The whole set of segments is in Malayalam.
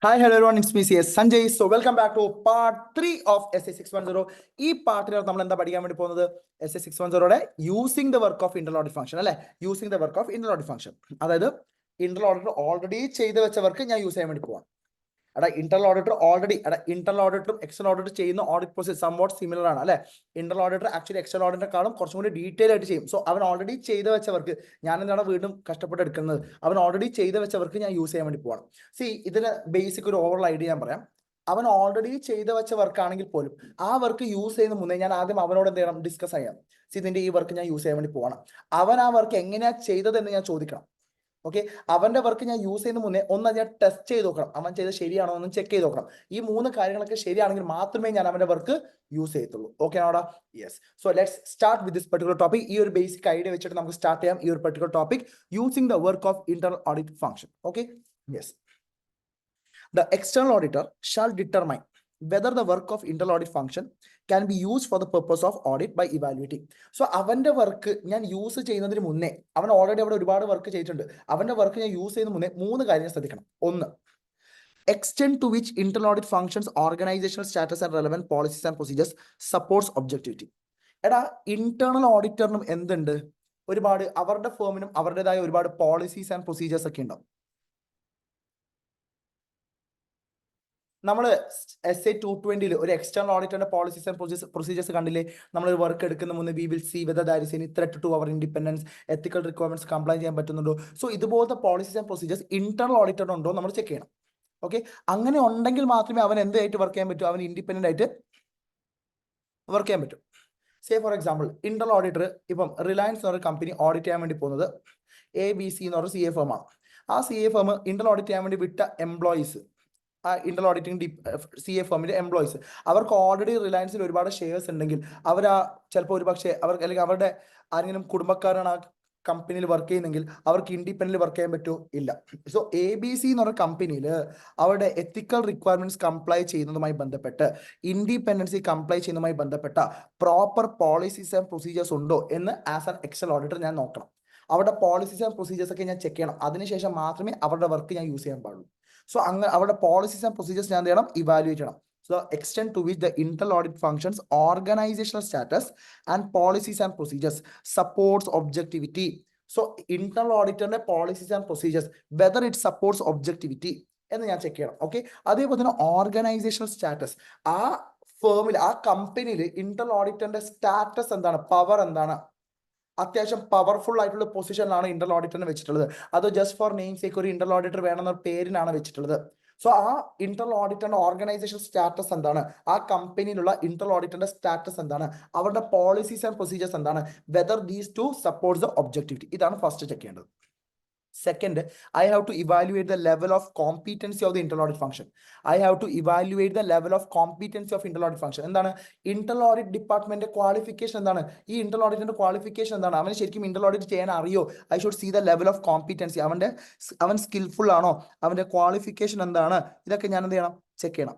Hi, hello everyone. It's me, CS Sanjay. So welcome back to part 3 of SA610. ഈ പാർട്ടിലാണ് നമ്മൾ എന്താ പഠിക്കാൻ വേണ്ടി പോകുന്നത്? SA610യുടെ using the work of internal audit function അല്ലെ? Using the work of internal audit function. അതായത് ഇന്റർനൽ ഓഡിറ്റർ ഓൾറെഡി ചെയ്ത് വെച്ച വർക്ക് ഞാൻ യൂസ് ചെയ്യാൻ വേണ്ടി പോവാം. ഇന്റർനൽ ഓഡിറ്റർ ഇന്റർനൽ ഓഡിറ്ററും എക്സ്റ്റർണൽ ഓഡിറ്റർ ചെയ്യുന്ന ഓഡിറ്റ് പ്രോസസ് സംവാട്ട് സിമിലർ ആണ് അല്ലെ? ഇന്റർനൽ ഓഡിറ്റർ ആക്ച്വലി എക്സ്റ്റർണൽ ഓഡിറ്ററിനെക്കാളും കുറച്ചും കൂടി ഡീറ്റെയിൽ ആയിട്ട് ചെയ്യും. സോ അവൻ ഓൾറെഡി ചെയ്ത് വെച്ചവർക്ക് ഞാൻ എന്താണ് വീണ്ടും കഷ്ടപ്പെട്ട് എടുക്കുന്നത്? അവൻ ഓൾറെഡി ചെയ്ത് വെച്ചവർക്ക് ഞാൻ യൂസ് ചെയ്യാൻ വേണ്ടി പോവാണ്. ഇതിന് ബേസിക് ഒരു ഓവറോൾ ഐഡിയ ഞാൻ പറയാം. അവൻ ഓൾറെഡി ചെയ്ത് വെച്ച വർക്ക് ആണെങ്കിൽ പോലും ആ വർക്ക് യൂസ് ചെയ്യുന്ന മുന്നേ ഞാൻ ആദ്യം അവനോട് എന്ത് ചെയ്യണം? ഡിസ്കസ് ചെയ്യാം. ഇതിന്റെ ഈ വർക്ക് ഞാൻ യൂസ് ചെയ്യാൻ വേണ്ടി പോവാണ്. അവൻ ആ വർക്ക് എങ്ങനെയാ ചെയ്തതെന്ന് ഞാൻ ചോദിക്കണം. ഓക്കെ, അവന്റെ വർക്ക് ഞാൻ യൂസ് ചെയ്യുന്ന മുന്നേ ഒന്ന് ഞാൻ ടെസ്റ്റ് ചെയ്ത് നോക്കണം, അവൻ ചെയ്ത് ശരിയാണോ എന്ന് ചെക്ക് ചെയ്ത് നോക്കണം. ഈ 3 കാര്യങ്ങളൊക്കെ ശരിയാണെങ്കിൽ മാത്രമേ ഞാൻ അവന്റെ വർക്ക് യൂസ് ചെയ്യത്തുള്ളൂ. ഓക്കെ ആണോടാ? Yes. So let's start with this particular topic. ഈ ഒരു ബേസിക് ഐഡിയ വെച്ചിട്ട് നമുക്ക് സ്റ്റാർട്ട് ചെയ്യാം ഈ ഒരു particular topic, using the work of internal audit function. Okay, yes. The external auditor shall determine whether the work of internal audit function can be used for the purpose of audit by evaluating. So അവന്റെ വർക്ക് ഞാൻ യൂസ് ചെയ്യുന്നതിന് മുന്നേ, അവൻ ഓൾറെഡി അവിടെ ഒരുപാട് വർക്ക് ചെയ്തിട്ടുണ്ട്, അവന്റെ വർക്ക് ഞാൻ യൂസ് ചെയ്യുന്ന മുന്നേ 3 കാര്യങ്ങൾ ശ്രദ്ധിക്കണം. ഒന്ന്, extent to which internal audit functions organizational status and relevant policies and procedures supports objectivity. Internal ഓഡിറ്ററിനും എന്തുണ്ട്? ഒരുപാട് അവരുടെ ഫേമിനും അവരുടേതായ ഒരുപാട് പോളിസീസ് ആൻഡ് പ്രൊസീജിയേഴ്സ് ഒക്കെ ഉണ്ടാവും. നമ്മൾ SA220 ഒരു എക്സ്റ്റേണൽ ഓഡിറ്ററിന്റെ പോളിസീസ് ആൻഡ് പ്രൊസീജിയേഴ്സ് കണ്ടില്ലേ? നമ്മൾ ഒരു വർക്ക് എടുക്കുന്ന മുന്നേ we will see whether there is any threat to our independence, ethical requirements comply ചെയ്യാൻ പറ്റുന്നുണ്ടോ. സോ ഇതുപോലത്തെ പോളിസീസ് ആൻഡ് പ്രൊസീജിയേഴ്സ് ഇന്റേണൽ ഓഡിറ്ററിനുണ്ടോ നമ്മൾ ചെക്ക് ചെയ്യണം. ഓക്കെ, അങ്ങനെ ഉണ്ടെങ്കിൽ മാത്രമേ അവൻ എന്തായിട്ട് വർക്ക് ചെയ്യാൻ പറ്റൂ? അവൻ ഇൻഡിപെൻഡന്റ് ആയിട്ട് വർക്ക് ചെയ്യാൻ പറ്റും. Say for example, internal auditor ഇപ്പം റിലയൻസ് എന്നൊരു കമ്പനി ഓഡിറ്റ് ചെയ്യാൻ വേണ്ടി പോകുന്നത് ABC എന്ന് പറഞ്ഞ CA ഫേം ആണ്. ആ CA ഫേം ഇന്റർണൽ ഓഡിറ്റ് ചെയ്യാൻ വേണ്ടി വിട്ട എംപ്ലോയീസ്, ഇന്റർണൽ ഓഡിറ്റിംഗ് CA ഫേമിന്റെ എംപ്ലോയീസ്, അവർക്ക് ഓൾറെഡി റിലയൻസിൽ ഒരുപാട് ഷെയർസ് ഉണ്ടെങ്കിൽ അവർ ചിലപ്പോൾ ഒരു പക്ഷേ അവർക്ക് അല്ലെങ്കിൽ അവരുടെ ആരെങ്കിലും കുടുംബക്കാരാണ് ആ കമ്പനിയിൽ വർക്ക് ചെയ്യുന്നെങ്കിൽ അവർക്ക് ഇൻഡിപെൻഡന്റ് വർക്ക് ചെയ്യാൻ പറ്റുമോ? ഇല്ല. സോ ABC എന്ന് പറഞ്ഞ കമ്പനിയിൽ അവരുടെ എത്തിക്കൽ റിക്വയർമെന്റ്സ് കംപ്ലൈ ചെയ്യുന്നതുമായി ബന്ധപ്പെട്ട്, ഇൻഡിപെൻഡൻസി കംപ്ലൈ ചെയ്യുന്നതുമായി ബന്ധപ്പെട്ട പ്രോപ്പർ പോളിസീസ് ആൻഡ് പ്രൊസീജിയേഴ്സ് ഉണ്ടോ എന്ന് ആസ് ആൻ എക്സ്റ്റേണൽ ഓഡിറ്റർ ഞാൻ നോക്കണം. അവരുടെ പോളിസീസ് ആൻഡ് പ്രൊസീജിയേഴ്സ് ഒക്കെ ഞാൻ ചെക്ക് ചെയ്യണം. അതിനുശേഷം മാത്രമേ അവരുടെ വർക്ക് ഞാൻ യൂസ് ചെയ്യാൻ പാടുള്ളൂ. സോ അങ്ങനെ അവരുടെ പോളിസീസ് ആൻഡ് പ്രൊസീജിയേഴ്സ് ഞാൻ എന്ത് ചെയ്യണം? ഇവാലുവേറ്റ് ചെയ്യണം. So the extent to which the internal audit functions organizational status and policies and procedures supports objectivity. So internal auditorന്റെ policies and procedures whether it supports objectivity എന്ന് ഞാൻ ചെക്ക് ചെയ്യണം. ഓക്കെ, അതേപോലെ തന്നെ ഓർഗനൈസേഷണൽ സ്റ്റാറ്റസ്, ആ ഫേമിൽ ആ കമ്പനിയിൽ ഇന്റർണൽ ഓഡിറ്ററിന്റെ സ്റ്റാറ്റസ് എന്താണ്, പവർ എന്താണ്, അത്യാവശ്യം പവർഫുൾ ആയിട്ടുള്ള പൊസിഷനിലാണ് ഇന്റർണൽ ഓഡിറ്ററിനെ വെച്ചിട്ടുള്ളത്, അതോ ജസ്റ്റ് ഫോർ നെയിം സേക്ക് ഒരു ഇന്റർണൽ ഓഡിറ്റർ വേണമെന്ന പേരിനാണ് വെച്ചിട്ടുള്ളത്. സോ ആ ഇന്റർണൽ ഓഡിറ്ററിന്റെ ഓർഗനൈസേഷൻ സ്റ്റാറ്റസ് എന്താണ്, ആ കമ്പനിയിലുള്ള ഇന്റർണൽ ഓഡിറ്ററിന്റെ സ്റ്റാറ്റസ് എന്താണ്, അവരുടെ പോളിസീസ് ആൻഡ് പ്രൊസീജിയേഴ്സ് എന്താണ്, whether these two supports the objectivity. ഇതാണ് ഫസ്റ്റ് ചെക്ക് ചെയ്യേണ്ടത്. Second, I have to evaluate the level of competency of the internal audit function. I have to evaluate the level of competency of internal audit function. എന്താണ് ഇന്റർണൽ ഓഡിറ്റ് ഡിപ്പാർട്ട്മെന്റ് ക്വാളിഫിക്കേഷൻ? എന്താണ് ഈ ഇന്റർണൽ ഓഡിറ്റിന്റെ ക്വാളിഫിക്കേഷൻ? എന്താണ് അവന് ശരിക്കും ഇന്റർണൽ ഓഡിറ്റ് ചെയ്യാൻ അറിയോ? I should see the level of competency. അവൻ സ്കിൽഫുൾ ആണോ, അവന്റെ ക്വാളിഫിക്കേഷൻ എന്താണ്, ഇതൊക്കെ ഞാൻ എന്ത് ചെയ്യണം? ചെക്ക് ചെയ്യണം.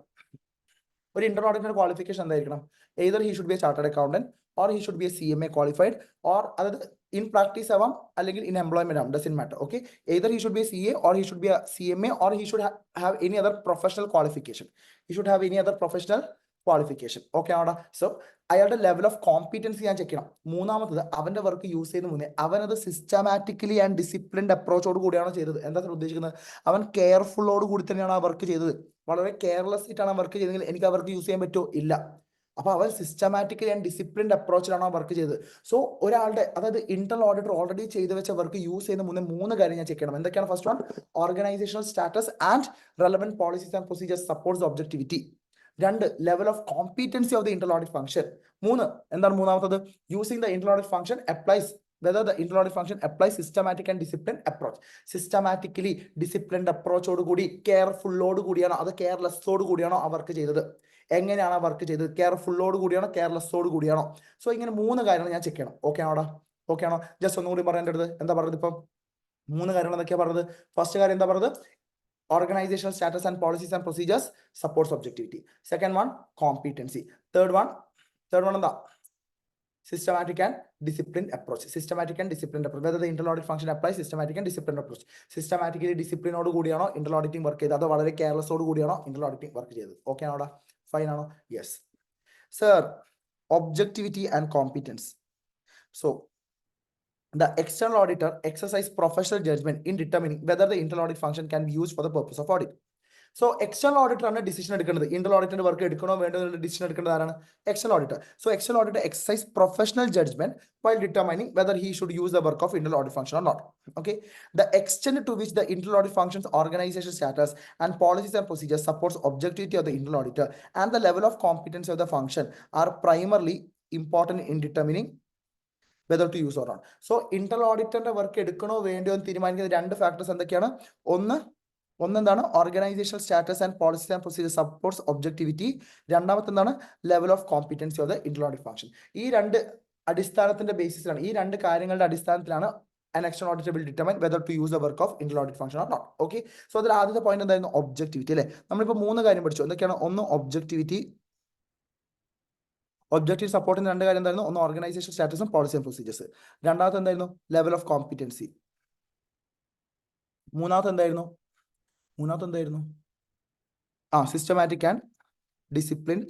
ഒരു ഇന്റർണൽ ഓഡിറ്റിന്റെ ക്വാളിഫിക്കേഷൻ എന്തായിരിക്കണം? either he should be a chartered accountant or he should be a CMA qualified, or അതായത് ഇൻ പ്രാക്ടീസ് ആവാം അല്ലെങ്കിൽ ഇൻ എംപ്ലോയ്മെന്റ് ആവാം, doesn't matter. Okay, either he should be a CA or he should be a CMA or he should have any other professional qualification. He should have any other professional qualification. Okay ആണോ? സോ അയാളുടെ ലെവൽ ഓഫ് കോമ്പിറ്റൻസി ഞാൻ ചെക്ക് ചെയ്യണം. മൂന്നാമത്തത്, അവന്റെ വർക്ക് യൂസ് ചെയ്യുന്ന മുന്നേ അവനത് സിസ്റ്റമാറ്റിക്കലി ആൻഡ് ഡിസിപ്ലിൻഡ് അപ്രോച്ചോട് കൂടിയാണോ ചെയ്തത്? എന്താ ഉദ്ദേശിക്കുന്നത്? അവൻ കെയർഫുള്ളോട് കൂടി തന്നെയാണ് ആ വർക്ക് ചെയ്തത്. വളരെ കെയർലെസ് ആയിട്ടാണ് ആ വർക്ക് ചെയ്തെങ്കിൽ എനിക്ക് ആ വർക്ക് യൂസ് ചെയ്യാൻ പറ്റുമോ? ഇല്ല. അപ്പൊ അവർ സിസ്റ്റമാറ്റിക്കലി ആൻഡ് ഡിസിപ്ലിൻഡ് അപ്രോച്ചിലാണ് ആ വർക്ക് ചെയ്തത്. സോ ഒരാളുടെ, അതായത് ഇന്റർണൽ ഓഡിറ്റർ ഓൾറെഡി ചെയ്തു വെച്ച വർക്ക് യൂസ് ചെയ്യുന്ന മുന്നേ 3 കാര്യം ഞാൻ ചെക്ക് ചെയ്യണം. എന്തൊക്കെയാണ്? First one, organisational status and relevant policies and procedures supports objectivity. 2, level of competency of the internal audit function. 3, എന്താണ് മൂന്നാമത്തത്? Using the internal audit function applies whether the internal audit function applies systematic and disciplined approach. Systematically disciplined അപ്രോച്ചോട് കൂടി, കെയർഫുള്ളോട് കൂടിയാണോ അത് കെയർലെസ്സോട് കൂടിയാണോ ആ വർക്ക് ചെയ്തത്? എങ്ങനെയാണ് ആ വർക്ക് ചെയ്തത്? കെയർഫുള്ളോട് കൂടിയാണോ കെയർലെസ്സോട് കൂടിയാണോ? സോ ഇങ്ങനെ 3 കാര്യങ്ങൾ ഞാൻ ചെക്ക് ചെയ്യണം. ഓക്കെ ആണോടാ? ഓക്കെ ആണോ? ജസ്റ്റ് ഒന്നുകൂടി പറയേണ്ടത് എന്താ പറഞ്ഞത്? ഇപ്പം 3 കാര്യങ്ങൾ എന്തൊക്കെയാ പറഞ്ഞത്? ഫസ്റ്റ് കാര്യം എന്താ പറഞ്ഞത്? organizational status and policies and procedures supports objectivity. Second one, competency. Third one എന്താ? Systematic and disciplined approach. Systematic and disciplined approach. Whether the internal audit function applies systematic and disciplined approach. Systematically discipline ഓട് കൂടിയാണോ ഇന്റർ ഓഡിറ്റിംഗ് വർക്ക് ചെയ്തത്, അതോ വളരെ കെയർലെസ്സോട് കൂടിയാണോ ഇന്റർ ഓഡിറ്റിംഗ് വർക്ക് ചെയ്തത്? ഓക്കെ ആണോടാ? ഫൈൻ ആണോ? Yes sir. Objectivity and competence. So the external auditor exercise professional judgment in determining whether the internal audit function can be used for the purpose of audit. So external auditor ആണ് ഡിസിഷൻ എടുക്കേണ്ടത്. ഇന്റർ ഓഡിറ്റിന്റെ വർക്ക് എടുക്കണോ വേണ്ടോ എന്നുള്ള ഡിസിഷൻ എടുക്കേണ്ടത് ആരാണ്? External auditor. So external auditor exercise professional judgement while determining whether he should use the work of internal audit function or not. Okay. The extent to which the internal audit functions, organization status, and policies and procedures supports objectivity of the internal auditor and the level of competence of the function are primarily important in determining whether to use or not. So internal auditorന്റെ വർക്ക് എടുക്കണോ വേണ്ടോ എന്ന് തീരുമാനിക്കുന്ന രണ്ട് ഫാക്ടേഴ്സ് എന്തൊക്കെയാണ്? ഒന്നെന്താണ്? Organisational status and policies and procedure supports objectivity. രണ്ടാമത്തെ എന്താണ്? Level of competency of the internal audit function. ഈ രണ്ട് അടിസ്ഥാനത്തിന്റെ ബേസിസിലാണ്, ഈ രണ്ട് കാര്യങ്ങളുടെ അടിസ്ഥാനത്തിലാണ് an external auditor will determine whether to use the work of internal audit function or not. Okay. So അതിൽ ആദ്യത്തെ പോയിന്റ് എന്തായിരുന്നു? ഒബ്ജക്ടിവിറ്റി അല്ലേ? നമ്മളിപ്പോൾ 3 കാര്യം പഠിച്ചു. എന്തൊക്കെയാണ്? ഒന്ന് ഒബ്ജക്ടിവിറ്റി സപ്പോർട്ടിന് രണ്ട് കാര്യം എന്തായിരുന്നു? ഒന്ന് ഓർഗനൈസേഷൻ സ്റ്റാറ്റസും പോളിസി ആൻഡ് പ്രൊസീജിയേഴ്സ്. രണ്ടാമത്തെ എന്തായിരുന്നു? Level of competency. മൂന്നാമത്തെ എന്തായിരുന്നു? Systematic and discipline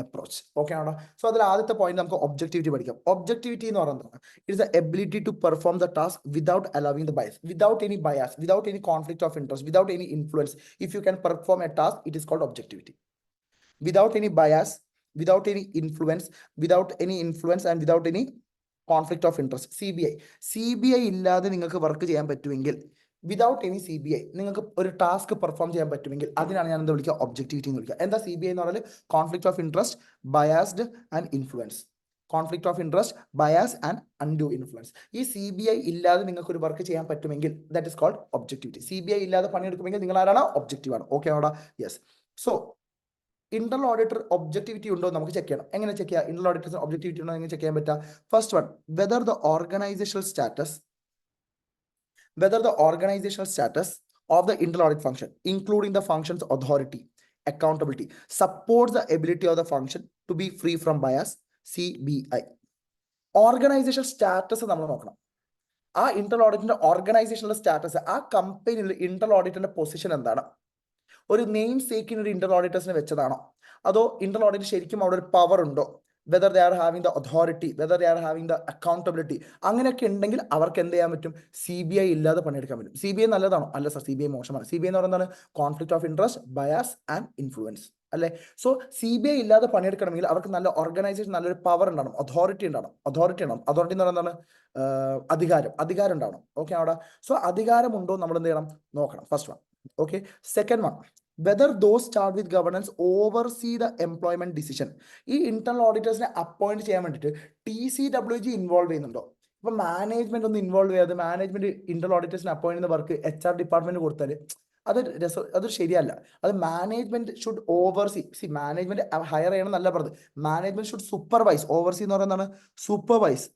approach. Okay ആണോ? സോ അതിൽ ആദ്യത്തെ പോയിന്റ് നമുക്ക് ഒബ്ജക്ടിവിറ്റി പഠിക്കാം. ഒബ്ജക്ടിവിറ്റി എന്ന് പറയുന്നത് it's the ability to perform the task without allowing the bias, without any bias, without any conflict of interest, without any influence. If you can perform a task, it is called objectivity. Without any bias, without any influence and without any conflict of interest. CBI ഇല്ലാതെ നിങ്ങൾക്ക് വർക്ക് ചെയ്യാൻ പറ്റുമെങ്കിൽ, വിതൗട്ട് എനി CBI നിങ്ങൾക്ക് ഒരു ടാസ്ക് പെർഫോം ചെയ്യാൻ പറ്റുമെങ്കിൽ അതിനാണ് ഞാൻ എന്താ വിളിക്കുക? ഒബ്ജക്ടിവിറ്റി എന്ന് വിളിക്കുക. എന്താ CBI എന്ന് പറഞ്ഞാൽ? Conflict of interest, biased and influence. Conflict of interest, bias and undue influence. ഈ CBI ഇല്ലാതെ നിങ്ങൾക്ക് ഒരു വർക്ക് ചെയ്യാൻ പറ്റുമെങ്കിൽ that is called objectivity. CBI ഇല്ലാതെ പണിയെടുക്കുമെങ്കിൽ നിങ്ങൾ ആരാണ്? ഒബ്ജക്റ്റീവ് ആണ്. ഓക്കെ ആണോടാ? Yes. So internal auditor objectivity ഉണ്ടോ നമുക്ക് ചെക്ക് ചെയ്യണം. എങ്ങനെ ചെക്ക് ചെയ്യാം? ഇന്റർണൽ ഓഡിറ്റർ ഒബ്ജക്ടിവിറ്റി ഉണ്ടോ എങ്ങനെ ചെക്ക് ചെയ്യാൻ പറ്റുക? First one, whether the organizational status of the internal audit function, including the function's authority, accountability, supports the ability of the function to be free from bias. CBI. Organisation status നമ്മൾ നോക്കണം. ആ ഇന്റർണൽ ഓഡിറ്റിന്റെ ഓർഗനൈസേഷണൽ സ്റ്റാറ്റസ്, ആ കമ്പനിയിൽ ഇന്റർണൽ ഓഡിറ്റിന്റെ പൊസിഷൻ എന്താണ്? ഒരു നെയിം സേക്കിന് ഒരു ഇന്റർണൽ ഓഡിറ്റേഴ്സിനെ വെച്ചതാണോ, അതോ ഇന്റർണൽ ഓഡിറ്റ് ശരിക്കും അവിടെ ഒരു പവർ ഉണ്ടോ? Whether they are having the authority, whether they are having the accountability. അങ്ങനെയൊക്കെ ഉണ്ടെങ്കിൽ അവർക്ക് എന്ത് ചെയ്യാൻ പറ്റും? CBI ഇല്ലാതെ പണിയെടുക്കാൻ പറ്റും. CBI നല്ലതാണോ? അല്ല സർ, CBI മോശമാണ്. CBI എന്ന് പറയുന്നത് conflict of interest, bias and influence അല്ലെ? സോ CBI ഇല്ലാതെ പണിയെടുക്കണമെങ്കിൽ അവർക്ക് നല്ല ഓർഗനൈസേഷൻ, നല്ലൊരു പവർ ഉണ്ടാവണം, അതോറിറ്റി ഉണ്ടാവണം. അതോറിറ്റി എന്ന് പറയുന്നത് അധികാരം ഉണ്ടാവണം. ഓക്കെ അവിടെ? സോ അധികാരമുണ്ടോ നമ്മൾ എന്ത് ചെയ്യണം? നോക്കണം. First one. Okay. Second one, whether those charged with governance oversee the employment decision. ഈ ഇന്റർണൽ ഓഡിറ്റേഴ്സിനെ അപ്പോയിന്റ് ചെയ്യാൻ വേണ്ടിയിട്ട് TCWG ഇൻവോൾവ് ചെയ്യുന്നുണ്ടോ? ഇപ്പൊ മാനേജ്മെന്റ് ഒന്ന് ഇൻവോൾവ് ചെയ്യാതെ മാനേജ്മെന്റ് ഇന്റർണൽ ഓഡിറ്റേഴ്സിനെ അപ്പോയിന്റ് ചെയ്യുന്ന വർക്ക് HR ഡിപ്പാർട്ട്മെന്റ് കൊടുത്താൽ അത് ശരിയല്ല. അത് management should oversee. Management hire ചെയ്യണം എന്നല്ല പറഞ്ഞത്. Management should supervise. ഓവർസി എന്ന് പറയുന്നത് supervise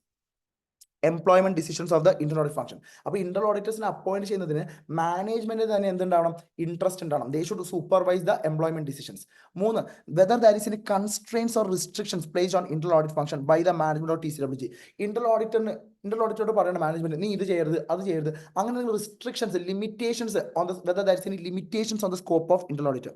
employment decisions of the internal audit function. അപ്പോൾ ഇന്റർണൽ ഓഡിറ്റേഴ്സിനെ അപ്പോയിന്റ് ചെയ്യുന്നതിന് മാനേജ്മെന്റ് തന്നെ എന്തുണ്ടാവണം? ഇൻട്രസ്റ്റ് ഉണ്ടാവണം. They should supervise the employment decisions. 3, whether there is any constraints or restrictions placed on internal audit function by the management of TCWG. Internal ഓഡിറ്ററോട് പറയണം മാനേജ്മെന്റ്, നീ ഇത് ചെയ്യരുത്, അത് ചെയ്യരുത്, അങ്ങനെ restrictions, limitations on the, whether there is any limitations on the scope of internal auditor.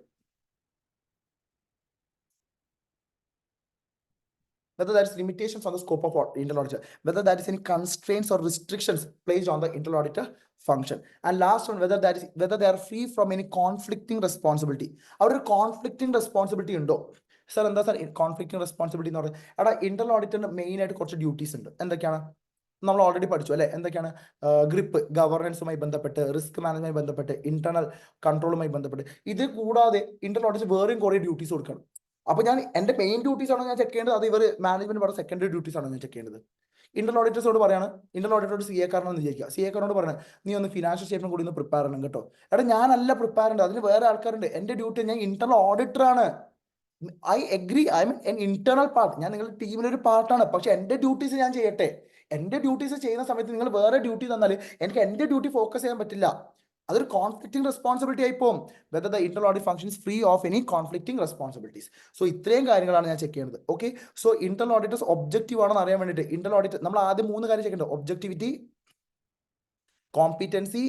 whether there is limitations on the scope of internal auditor, whether there is any constraints or restrictions placed on the internal auditor function, and last one, whether they are free from any conflicting responsibility. Our conflicting responsibility undo. Sir, എന്താ sir conflicting responsibility എന്ന് പറയുന്നത്? അവിടെ ഇന്റർണൽ ഓഡിറ്ററിന് മെയിൻ ആയിട്ട് കുറച്ച് ഡ്യൂട്ടീസ് ഉണ്ട്. എന്തൊക്കെയാണ്? നമ്മൾ ഓൾറെഡി പഠിച്ചു അല്ലെ? എന്തൊക്കെയാണ്? ഗ്രിപ്പ്, ഗവർണൻസുമായി ബന്ധപ്പെട്ട്, റിസ്ക് മാനേജ്മെന്റുമായി ബന്ധപ്പെട്ട്, ഇന്റർണൽ കൺട്രോളുമായി ബന്ധപ്പെട്ട്. ഇത് കൂടാതെ ഇന്റർണൽ ഓഡിറ്റ് വേറെയും കുറെ ഡ്യൂട്ടീസ് കൊടുക്കണം. അപ്പൊ ഞാൻ എന്റെ മെയിൻ ഡ്യൂട്ടീസ് ആണോ ഞാൻ ചെക്ക് ചെയ്യേണ്ടത്, അത് ഇവർ മാനേജ്മെന്റ് പറഞ്ഞ സെക്കൻഡറി ഡ്യൂട്ടീസ് ആണോ ഞാൻ ചെക്ക് ചെയ്യേണ്ടത്? ഇന്റർണൽ ഓഡിറ്റേഴ്സോട് പറയാണ്, ഇന്റർണൽ ഓഡിറ്ററോട് CA കാരനെന്ന് വിചാരിക്കുക, CA കാരനോട് പറയണേ നീ ഒന്ന് ഫിനാൻഷ്യൽ സ്റ്റേറ്റ്മെന്റ് കൂടി ഒന്ന് പ്രിപ്പയർ ചെയ്യണം കേട്ടോ. എടാ ഞാനല്ല പ്രിപ്പയർ ചെയ്യേണ്ടത്, അതിന് വേറെ ആൾക്കാരുണ്ട്. എന്റെ ഡ്യൂട്ടി, ഞാൻ ഇന്റർണൽ ഓഡിറ്റർ ആണ്. I agree, I mean N internal part, ഞാൻ നിങ്ങളുടെ ടീമിലൊരു പാർട്ടാണ്. പക്ഷെ എന്റെ ഡ്യൂട്ടീസ് ഞാൻ ചെയ്യട്ടെ. എന്റെ ഡ്യൂട്ടീസ് ചെയ്യുന്ന സമയത്ത് നിങ്ങൾ വേറെ ഡ്യൂട്ടി തന്നാൽ എനിക്ക് എന്റെ ഡ്യൂട്ടി ഫോക്കസ് ചെയ്യാൻ പറ്റില്ല. അതൊരു കോൺഫ്ലിക്റ്റിംഗ് റെസ്പോൺസിബിലിറ്റി ആയി പോകും. Whether the internal audit function is free of any conflicting responsibilities. So ഇത്രയും കാര്യങ്ങളാണ് ഞാൻ ചെക്ക് ചെയ്യുന്നത്. Okay, so internal auditors objective ആണെന്ന് അറിയാൻ വേണ്ടിയിട്ട് ഇന്റർണൽ ഓഡിറ്റ് നമ്മൾ ആദ്യം 3 കാര്യം ചെക്ക് ചെയ്യേണ്ടത്: objectivity, competency,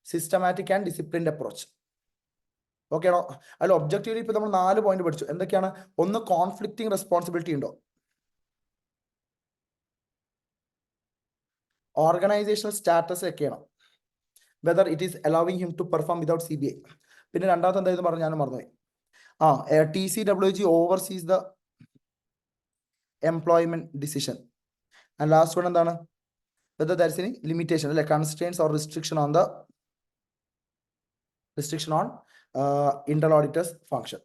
systematic and disciplined approach. Okay ആണോ? അതിൽ ഒബ്ജക്റ്റീവ് ഇപ്പൊ നമ്മൾ 4 പോയിന്റ് പഠിച്ചു. എന്തൊക്കെയാണ്? ഒന്ന്, കോൺഫ്ലിക്റ്റിംഗ് റെസ്പോൺസിബിലിറ്റി ഉണ്ടോ? ഓർഗനൈസേഷണൽ സ്റ്റാറ്റസ് ചെക്ക് ചെയ്യണം, whether it is allowing him to perform without CBI. പിന്നെ രണ്ടാമത്തെ എന്തായിരുന്നു പറഞ്ഞു, ഞാനും മറന്നുപോയി. TCWG oversees the employment decision. And last one എന്താണ്? Whether there is any limitation, അല്ലെ, constraints or restriction on internal auditors function.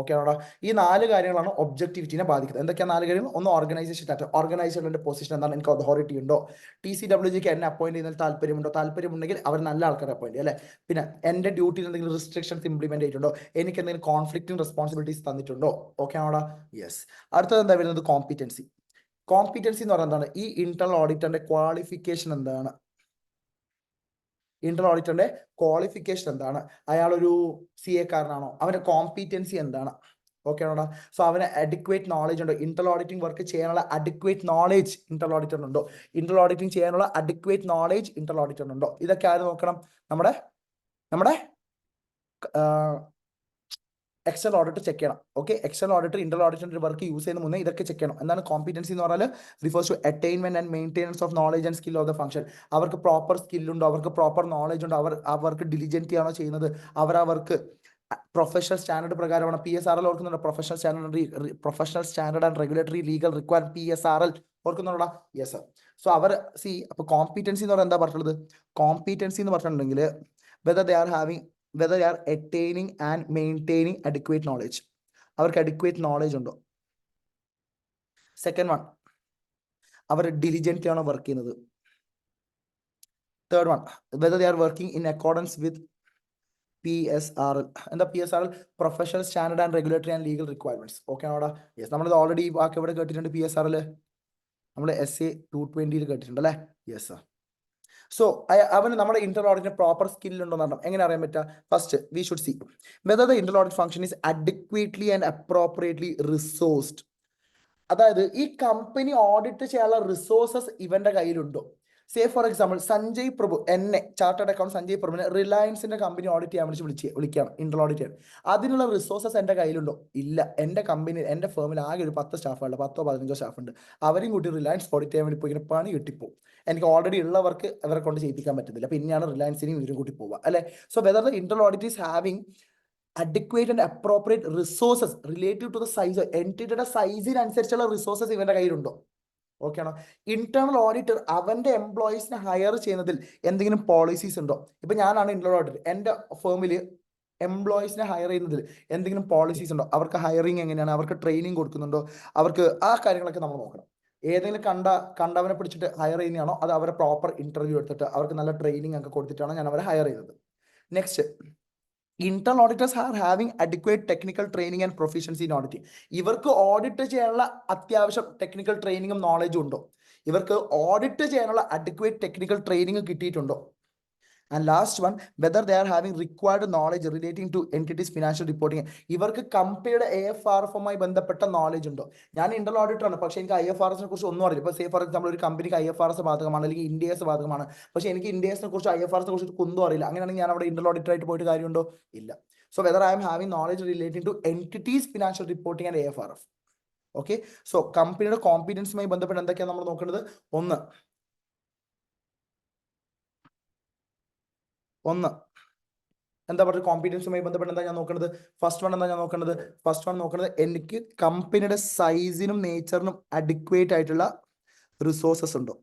Okay ആണോ? ഈ 4 കാര്യങ്ങളാണ് ഒബ്ജക്ടിവിറ്റിനെ ബാധിക്കുന്നത്. എന്തൊക്കെയാണ് 4 കാര്യങ്ങൾ? ഒന്ന്, ഓർഗനൈസേഷൻ സ്റ്റാറ്റസ്, ഓർഗനൈസേഷന്റെ പൊസിഷൻ എന്താണ്, എനിക്ക് അതോറിറ്റി ഉണ്ടോ, TCWGക്ക് എന്നെ അപ്പോയിന്റ് ചെയ്യുന്നതിൽ താല്പര്യമുണ്ടോ, താല്പര്യമുണ്ടെങ്കിൽ അവർ നല്ല ആൾക്കാരെ അപ്പോയിന്റ് ചെയ്യും, അല്ലെ. പിന്നെ എന്റെ ഡ്യൂട്ടിയിൽ എന്തെങ്കിലും റിസ്ട്രിക്ഷൻസ് ഇംപ്ലിമെന്റ് ചെയ്തിട്ടുണ്ടോ, എനിക്ക് എന്തെങ്കിലും കോൺഫ്ലിക്റ്റിംഗ് റെസ്പോൺസിബിലിറ്റീസ് തന്നിട്ടുണ്ടോ. ഓക്കെ ആണോടാ? യെസ്. അടുത്തത് എന്താ വരുന്നത്? കോമ്പിറ്റൻസി. കോമ്പിറ്റൻസി എന്ന് പറയുന്നത് എന്താണ്? ഈ ഇന്റർണൽ ഓഡിറ്ററിന്റെ ക്വാളിഫിക്കേഷൻ എന്താണ്? ഇന്റർണൽ ഓഡിറ്ററിന്റെ ക്വാളിഫിക്കേഷൻ എന്താണ്? അയാൾ ഒരു CA കാരനാണോ? അവന്റെ കോമ്പിറ്റൻസി എന്താണ്? ഓക്കെ ആണോടാ? സോ അവന് അഡിക്വേറ്റ് നോളജ് ഉണ്ടോ? ഇന്റർണൽ ഓഡിറ്റിംഗ് വർക്ക് ചെയ്യാനുള്ള അഡിക്വേറ്റ് നോളജ് ഇന്റർണൽ ഓഡിറ്ററിനുണ്ടോ? ഇന്റർണൽ ഓഡിറ്റിംഗ് ചെയ്യാനുള്ള അഡിക്വേറ്റ് നോളജ് ഇന്റർണൽ ഓഡിറ്ററിനുണ്ടോ? ഇതൊക്കെ ആര് നോക്കണം? നമ്മുടെ എക്സ്റ്റർണൽ ഓഡിറ്റർ ചെക്ക് ചെയ്യണം. ഓക്കെ, എക്സ്റ്റർണൽ ഓഡിറ്റർ ഇന്റർണൽ ഓഡിറ്ററിന്റെ വർക്ക് യൂസ് ചെയ്യുന്ന മുന്നേ ഇതൊക്കെ ചെക്ക് ചെയ്യണം. എന്താണ് കോമ്പിറ്റൻസി എന്ന് പറഞ്ഞാൽ? Refers to attainment and maintenance of knowledge and skill of the function. അവർക്ക് പ്രോപ്പർ സ്കില്ലുണ്ടോ, അവർക്ക് പ്രോപ്പർ നോളജ് ഉണ്ടോ, അവർക്ക് ഡിലിജൻറ്റി ആണോ ചെയ്യുന്നത്, അവർക്ക് പ്രൊഫഷണൽ സ്റ്റാൻഡേർഡ് പ്രകാരമാണ്. PSRL ഓർക്കുന്നുണ്ടോ? Professional standard and regulatory legal require, PSRL ഓർക്കുന്നുണ്ടോ? Yes sir. സോ അവർ അപ്പൊ കോമ്പിറ്റൻസി എന്ന് പറഞ്ഞാൽ എന്താ പറഞ്ഞിട്ടുള്ളത്? കോമ്പിറ്റൻസി എന്ന് പറഞ്ഞിട്ടുണ്ടെങ്കിൽ whether they are attaining and maintaining adequate knowledge. അവർക്ക് adequate knowledge ഉണ്ടോ? സെക്കൻഡ് വൺ, അവർ ഡിലിജന്റ് ആണോ വർക്ക് ചെയ്യുന്നത്? Third one, whether they are working in accordance with PSRL. എന്താ PSRL? Professional standard and regulatory and legal requirements. Okay ആണോടാ? യെസ്. നമ്മളിത് ഓൾറെഡി ഈ വാക്ക് എവിടെ കേട്ടിട്ടുണ്ട്? PSRL നമ്മൾ SA 220 കേട്ടിട്ടുണ്ട്, അല്ലേ? Yes sir. സോ അവന് നമ്മുടെ ഇന്റർണൽ ഓഡിറ്റിന് പ്രോപ്പർ സ്കിൽ ഉണ്ടോ എന്ന് പറഞ്ഞാൽ എങ്ങനെ അറിയാൻ പറ്റുക? First we should see whether the internal audit function is adequately and appropriately resourced. അതായത് ഈ കമ്പനി ഓഡിറ്റ് ചെയ്യാനുള്ള റിസോഴ്സസ് ഇവന്റെ കയ്യിലുണ്ടോ? Say for example, Sanjay Prabhu, എന്നെ ചാർട്ടേഡ് അക്കൗണ്ട് സഞ്ജയ് പ്രഭുവിനെ റിലയൻസിന്റെ കമ്പനി ഓഡിറ്റ് ചെയ്യാൻ വിളിക്കുകയാണ്, ഇന്റർണൽ ഓഡിറ്റ് ചെയ്യാൻ. അതിനുള്ള റിസോഴ്സസ് എന്റെ കയ്യിലുണ്ടോ? ഇല്ല. എന്റെ കമ്പനി, എന്റെ ഫേമിൽ ആകെ ഒരു 10 സ്റ്റാഫുണ്ട്, 10-15 സ്റ്റാഫ് ഉണ്ട്. അവരും കൂട്ടി റിലയൻസ് ഓഡിറ്റ് ചെയ്യാൻ വേണ്ടി പോയി ഇങ്ങനെ പണി കിട്ടിപ്പോവും. എനിക്ക് ഓൾറെഡി ഉള്ളവർക്ക് അവരെ കൊണ്ട് ചെയ്യിപ്പിക്കാൻ പറ്റുന്നില്ല, പിന്നെയാണ് റിലയൻസിനെയും ഇവരും കൂട്ടി പോവുക, അല്ലെ. So whether the internal audit is having adequate and appropriate resources relative to the size, entity സൈസിനനുസരിച്ചുള്ള റിസോഴ്സസ് ഇവന്റെ കയ്യിലുണ്ടോ? ഓക്കെ ആണോ? ഇന്റേണൽ ഓഡിറ്റർ അവന്റെ എംപ്ലോയീസിനെ ഹയർ ചെയ്യുന്നതിൽ എന്തെങ്കിലും പോളിസീസ് ഉണ്ടോ? ഇപ്പൊ ഞാനാണ് ഇന്റേണൽ ഓഡിറ്റർ, എന്റെ ഫേമിൽ എംപ്ലോയീസിനെ ഹയർ ചെയ്യുന്നതിൽ എന്തെങ്കിലും പോളിസീസ് ഉണ്ടോ? അവർക്ക് ഹയറിങ് എങ്ങനെയാണ്, അവർക്ക് ട്രെയിനിങ് കൊടുക്കുന്നുണ്ടോ, അവർക്ക് ആ കാര്യങ്ങളൊക്കെ നമ്മൾ നോക്കണം. ഏതെങ്കിലും കണ്ടവനെ പിടിച്ചിട്ട് ഹയർ ചെയ്യുന്നതാണോ, അത് അവരെ പ്രോപ്പർ ഇന്റർവ്യൂ എടുത്തിട്ട് അവർക്ക് നല്ല ട്രെയിനിങ് ഒക്കെ കൊടുത്തിട്ടാണ് ഞാൻ അവരെ ഹയർ ചെയ്യുന്നത്. Next, internal auditors are having adequate technical training and proficiency in auditing. ഇവർക്ക് ഓഡിറ്റ് ചെയ്യാനുള്ള അത്യാവശ്യം ടെക്നിക്കൽ ട്രെയിനിങ്ങും നോളജും ഉണ്ടോ? ഇവർക്ക് ഓഡിറ്റ് ചെയ്യാനുള്ള അഡിക്വേറ്റ് ടെക്നിക്കൽ ട്രെയിനിങ് കിട്ടിയിട്ടുണ്ടോ? And last one, whether they are having required knowledge relating to entities financial reporting. ഇവർക്ക് കമ്പനിയുടെ AFRFുമായി ബന്ധപ്പെട്ട നോളജ് ഉണ്ടോ? ഞാൻ ഇന്റർണൽ ഓഡിറ്റർ ആണ്, പക്ഷേ എനിക്ക് IFRSനെ കുറിച്ച് ഒന്നും അറിയില്ല. ഇപ്പോൾ സേ ഫോർ എക്സാമ്പിൾ, ഒരു കമ്പനിക്ക് IFRS ബാധകമാണ്, അല്ലെങ്കിൽ ഇന്ത്യസ് ബാധകമാണ്, പക്ഷേ എനിക്ക് ഇന്ത്യസിനെ കുറിച്ച് IFRSനെ കുറിച്ച് ഒന്നും അറിയില്ല. അങ്ങനെയാണെങ്കിൽ ഞാൻ അവിടെ ഇന്റർണൽ ഓഡിറ്റർ ആയിട്ട് പോയിട്ട് കാര്യമുണ്ടോ? ഇല്ല. So whether I am having knowledge relating to entities financial reporting and AFRF. Okay, so കമ്പനിയുടെ കോമ്പിറ്റൻസുമായി ബന്ധപ്പെട്ട് എന്തൊക്കെയാണ് നമ്മൾ നോക്കേണ്ടത്? ഒന്ന് എന്താ പറയുക, കോമ്പിറ്റൻസുമായി ബന്ധപ്പെട്ട് എന്താ ഞാൻ നോക്കേണ്ടത്? ഫസ്റ്റ് വൺ നോക്കേണ്ടത് എനിക്ക് കമ്പനിയുടെ സൈസിനും നേച്ചറിനും അഡിക്വേറ്റ് ആയിട്ടുള്ള റിസോഴ്സസ് ഉണ്ടോ.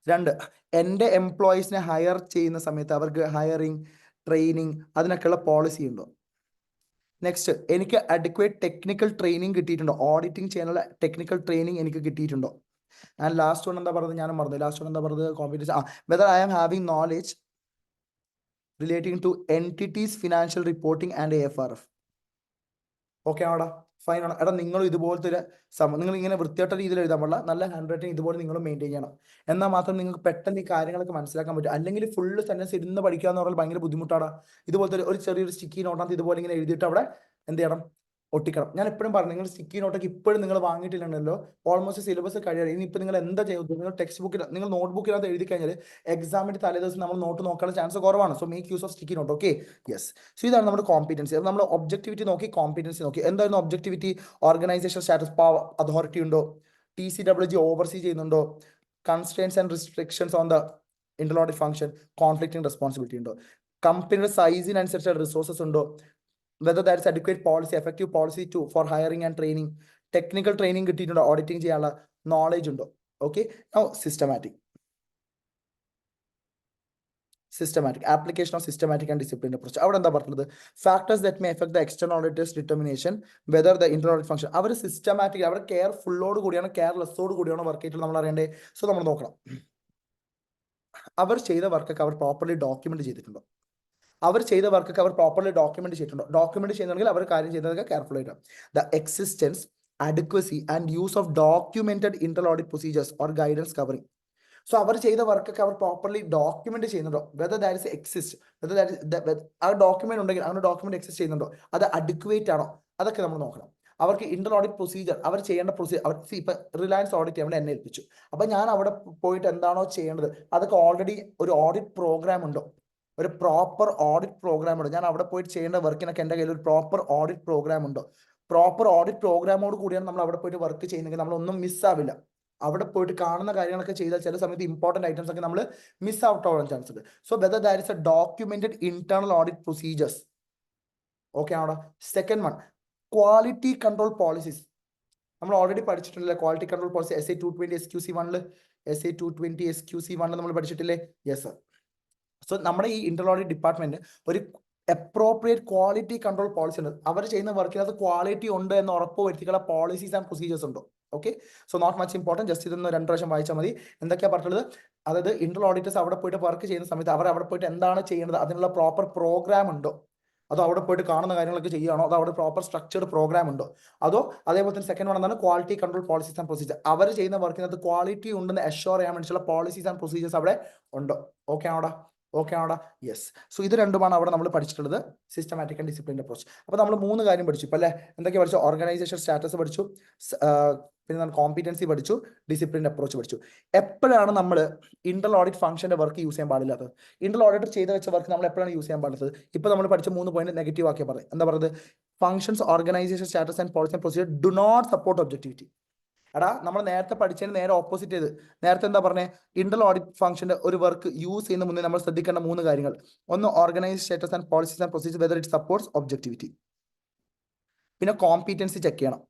2, എൻ്റെ എംപ്ലോയീസിനെ ഹയർ ചെയ്യുന്ന സമയത്ത് അവർക്ക് ഹയറിങ്, ട്രെയിനിങ്, അതിനൊക്കെയുള്ള പോളിസി ഉണ്ടോ. നെക്സ്റ്റ്, എനിക്ക് അഡിക്വേറ്റ് ടെക്നിക്കൽ ട്രെയിനിങ് കിട്ടിയിട്ടുണ്ടോ, ഓഡിറ്റിംഗ് ചെയ്യാനുള്ള ടെക്നിക്കൽ ട്രെയിനിങ് എനിക്ക് കിട്ടിയിട്ടുണ്ടോ. ആൻഡ് ലാസ്റ്റ് വൺ എന്താ പറഞ്ഞത്, ഞാനും പറഞ്ഞു. ലാസ്റ്റ് വൺ എന്താ പറഞ്ഞത്? Competence. Whether I am having knowledge relating to entities financial reporting and AFRF. Okay ആണോടാ? ഫൈൻ ആണ്. എടാ നിങ്ങളും ഇതുപോലത്തെ ഒരു നിങ്ങൾ ഇങ്ങനെ വൃത്തിയായിട്ട രീതിയിൽ എഴുതാൻ പാടില്ല, നല്ല ഹാൻഡ് റൈറ്റിംഗ് ഇതുപോലെ നിങ്ങൾ മെയിൻറ്റെയിൻ ചെയ്യണം. എന്നാൽ മാത്രം നിങ്ങൾക്ക് പെട്ടെന്ന് ഈ കാര്യങ്ങളൊക്കെ മനസ്സിലാക്കാൻ പറ്റും. അല്ലെങ്കിൽ ഫുള്ള് സെന്റൻസ് ഇരുന്ന് പഠിക്കുക എന്ന് പറഞ്ഞാൽ ഭയങ്കര ബുദ്ധിമുട്ടാണ്. ഇതുപോലത്തെ ഒരു ചെറിയൊരു സ്റ്റിക്കി നോട്ടാണ് ഇതുപോലെ ഇങ്ങനെ എഴുതിയിട്ട് അവിടെ എന്ത് ചെയ്യണം, ഒട്ടിക്കണം. ഞാൻ എപ്പോഴും പറഞ്ഞു, നിങ്ങൾ സ്റ്റിക്കി നോട്ടൊക്കെ ഇപ്പോഴും നിങ്ങൾ വാങ്ങിയിട്ടില്ലല്ലോ, ഓൾമോസ്റ്റ് സിലബസ് കഴിയാണ്. ഇനി ഇപ്പൊ നിങ്ങൾ എന്താ ചെയ്യുന്നത്, നിങ്ങൾ ടെക്സ്റ്റ് ബുക്കിൽ നിങ്ങൾ നോട്ട് ബുക്കിനകത്ത് എഴുതി കഴിഞ്ഞാൽ എക്സാമിന്റെ തലേദിവസം നമ്മൾ നോട്ട് നോക്കാനുള്ള ചാൻസ് കുറവാണ്. So make use of sticky note. Okay, yes. So ഇതാണ് നമ്മുടെ കോമ്പിറ്റൻസി. അപ്പോൾ നമ്മൾ ഒബ്ജക്ടിവിറ്റി നോക്കി, കോമ്പിറ്റൻസി നോക്കി. എന്തായിരുന്നു objectivity? Organisation status, power authority ഉണ്ടോ, TCWG ഓവർസീ ചെയ്യുന്നുണ്ടോ, constraints and restrictions on the inter audit function, conflicting responsibility ഉണ്ടോ, കമ്പനിയുടെ സൈസിനനുസരിച്ച് റിസോഴ്സസ് ഉണ്ടോ, whether that is adequate policy, effective policy to for hiring and training, technical training കിട്ടിയിട്ടുണ്ടോ, ഓഡിറ്റിംഗ് ചെയ്യാനുള്ള നോളേജ് ഉണ്ടോ. Okay, now systematic application of systematic and discipline approach. അവിടെ എന്താ പറഞ്ഞത്? Factors that may affect the external auditors determination whether the inter audit function. അവർ സിസ്റ്റമാറ്റിക്, അവർ കെയർഫുള്ളോട് കൂടിയാണ് കെയർലെസ്സോട് കൂടിയാണ് വർക്ക് ചെയ്തിട്ട് നമ്മൾ അറിയേണ്ടത്. സോ നമ്മൾ നോക്കണം, അവർ ചെയ്ത വർക്കൊക്കെ അവർ പ്രോപ്പർലി ഡോക്യുമെന്റ് ചെയ്തിട്ടുണ്ടോ, അവർ ചെയ്ത വർക്കൊക്കെ അവർ പ്രോപ്പർലി ഡോക്യുമെന്റ് ചെയ്തിട്ടുണ്ടോ. ഡോക്യുമെന്റ് ചെയ്യുന്നുണ്ടെങ്കിൽ അവർ കാര്യം ചെയ്യുന്നതൊക്കെ കെയർഫുൾ ആയിട്ട്. The existence, adequacy and use of documented inter audit procedures or guidance covering. So അവർ ചെയ്ത വർക്കൊക്കെ അവർ പ്രോപ്പർലി ഡോക്യുമെന്റ് ചെയ്യുന്നുണ്ടോ, whether that is exist, whether that ആ ഡോക്യുമെന്റ് ഉണ്ടെങ്കിൽ അങ്ങനെ ഡോക്യുമെന്റ് എക്സിസ്റ്റ് ചെയ്യുന്നുണ്ടോ, അത് അഡ്ക്വേറ്റ് ആണോ, അതൊക്കെ നമ്മൾ നോക്കണം. അവർക്ക് ഇന്റർ ഓഡിറ്റ് പ്രൊസീജിയർ, അവർ ചെയ്യേണ്ട പ്രൊസീജിയർ, അവർ ഇപ്പൊ റിലയൻസ് ഓഡിറ്റ് അവിടെ എന്നെ ഏൽപ്പിച്ചു. അപ്പൊ ഞാൻ അവിടെ പോയിട്ട് എന്താണോ ചെയ്യേണ്ടത് അതൊക്കെ ഓൾറെഡി ഒരു ഓഡിറ്റ് പ്രോഗ്രാം ഉണ്ടോ, ഒരു പ്രോപ്പർ ഓഡിറ്റ് പ്രോഗ്രാം ഉണ്ട്. ഞാൻ അവിടെ പോയിട്ട് ചെയ്യേണ്ട വർക്കിനൊക്കെ എൻ്റെ കയ്യിൽ ഒരു പ്രോപ്പർ ഓഡിറ്റ് പ്രോഗ്രാം ഉണ്ടോ. പ്രോപ്പർ ഓഡിറ്റ് പ്രോഗ്രാമോട് കൂടിയാണ് നമ്മൾ അവിടെ പോയിട്ട് വർക്ക് ചെയ്യുന്നെങ്കിൽ നമ്മളൊന്നും മിസ്സാവില്ല. അവിടെ പോയിട്ട് കാണുന്ന കാര്യങ്ങളൊക്കെ ചെയ്താൽ ചില സമയത്ത് ഇമ്പോർട്ടന്റ് ഐറ്റംസ് ഒക്കെ നമ്മൾ മിസ് ഔട്ട് ആവാൻ ചാൻസ് ഉണ്ട്. So whether that is a documented internal audit procedures. Okay ആണോ. Second one, quality control policies. നമ്മൾ ഓൾറെഡി പഠിച്ചിട്ടില്ലേ quality control policy, SA 220 SQC1 SA 220 SQC1 നമ്മൾ പഠിച്ചിട്ടില്ലേ. Yes sir. സോ നമ്മുടെ ഈ ഇന്റർ ഓഡിറ്റ് ഡിപ്പാർട്ട്മെന്റ് ഒരു അപ്രോപ്രിയേറ്റ് ക്വാളിറ്റി കൺട്രോൾ പോളിസി ഉണ്ട്. അവർ ചെയ്യുന്ന വർക്കിനകത്ത് ക്വാളിറ്റി ഉണ്ട് എന്ന് ഉറപ്പ് വരുത്തിയുള്ള പോളിസീസ് ആൻഡ് പ്രൊസീജിയേഴ്സ് ഉണ്ടോ. Okay, so not much important, just ഇതൊന്ന് 2 പ്രാവശ്യം വായിച്ചാൽ മതി. എന്തൊക്കെയാണ് പറഞ്ഞത്? അതായത് ഇന്റർ ഓഡിറ്റേഴ്സ് അവിടെ പോയിട്ട് വർക്ക് ചെയ്യുന്ന സമയത്ത് അവർ അവിടെ പോയിട്ട് എന്താണ് ചെയ്യുന്നത്, അതിനുള്ള പ്രോപ്പർ പ്രോഗ്രാം ഉണ്ടോ, അതോ അവിടെ പോയിട്ട് കാണുന്ന കാര്യങ്ങളൊക്കെ ചെയ്യുകയാണോ, അതോ അവിടെ പ്രോപ്പർ സ്ട്രക്ചർഡ് പ്രോഗ്രാം ഉണ്ടോ, അതോ അതേപോലെ തന്നെ സെക്കൻഡ് വൺ എന്താണ് quality control policies and procedure. അവർ ചെയ്യുന്ന വർക്കിനകത്ത് ക്വാളിറ്റി ഉണ്ടെന്ന് അഷ്യൂർ ചെയ്യാൻ വേണ്ടിയിട്ടുള്ള പോളിസീസ് ആൻഡ് പ്രൊസീജിയേഴ്സ് അവിടെ ഉണ്ടോ. ഓക്കെ ആണോടാ, ഓക്കെ ആണോടാ. യെസ്. സോ ഇത് രണ്ടുമാണ് അവിടെ നമ്മൾ പഠിച്ചിട്ടുള്ളത്, സിസ്റ്റമാറ്റിക് ആൻഡ് ഡിസിപ്ലിൻ അപ്രോച്ച്. അപ്പോൾ നമ്മൾ 3 കാര്യം പഠിച്ചു ഇപ്പം അല്ലേ. എന്തൊക്കെ പഠിച്ചു? ഓർഗനൈസേഷൻ സ്റ്റാറ്റസ് പഠിച്ചു, പിന്നെ കോമ്പിറ്റൻസി പഠിച്ചു, ഡിസിപ്ലിൻ അപ്രോച്ച് പഠിച്ചു. എപ്പോഴാണ് നമ്മൾ ഇന്റർ ഓഡിറ്റ് ഫംഗ്ഷന്റെ വർക്ക് യൂസ് ചെയ്യാൻ പാടില്ലാത്തത്? ഇന്റർ ഓഡിറ്റർ ചെയ്ത് വെച്ച വർക്ക് നമ്മൾ എപ്പോഴാണ് യൂസ് ചെയ്യാൻ പാടില്ലാത്തത്? ഇപ്പൊ നമ്മൾ പഠിച്ച 3 പോയിന്റ് നെഗറ്റീവ് ആക്കിയാൽ പറയും. എന്താ പറയുന്നത്? Functions, organisation status and policy and procedure do not support objectivity. എടാ നമ്മൾ നേരത്തെ പഠിച്ചതിന് നേരെ ഓപ്പോസിറ്റ് ചെയ്ത്. നേരത്തെ എന്താ പറഞ്ഞത്? ഇന്റർ ഓഡിറ്റ് ഫംഗ്ഷന്റെ ഒരു വർക്ക് യൂസ് ചെയ്യുന്ന മുന്നേ നമ്മൾ ശ്രദ്ധിക്കേണ്ട 3 കാര്യങ്ങൾ. ഒന്ന്, organise status and policies and procedure whether it supports objectivity. പിന്നെ കോമ്പിറ്റൻസി ചെക്ക് ചെയ്യണം,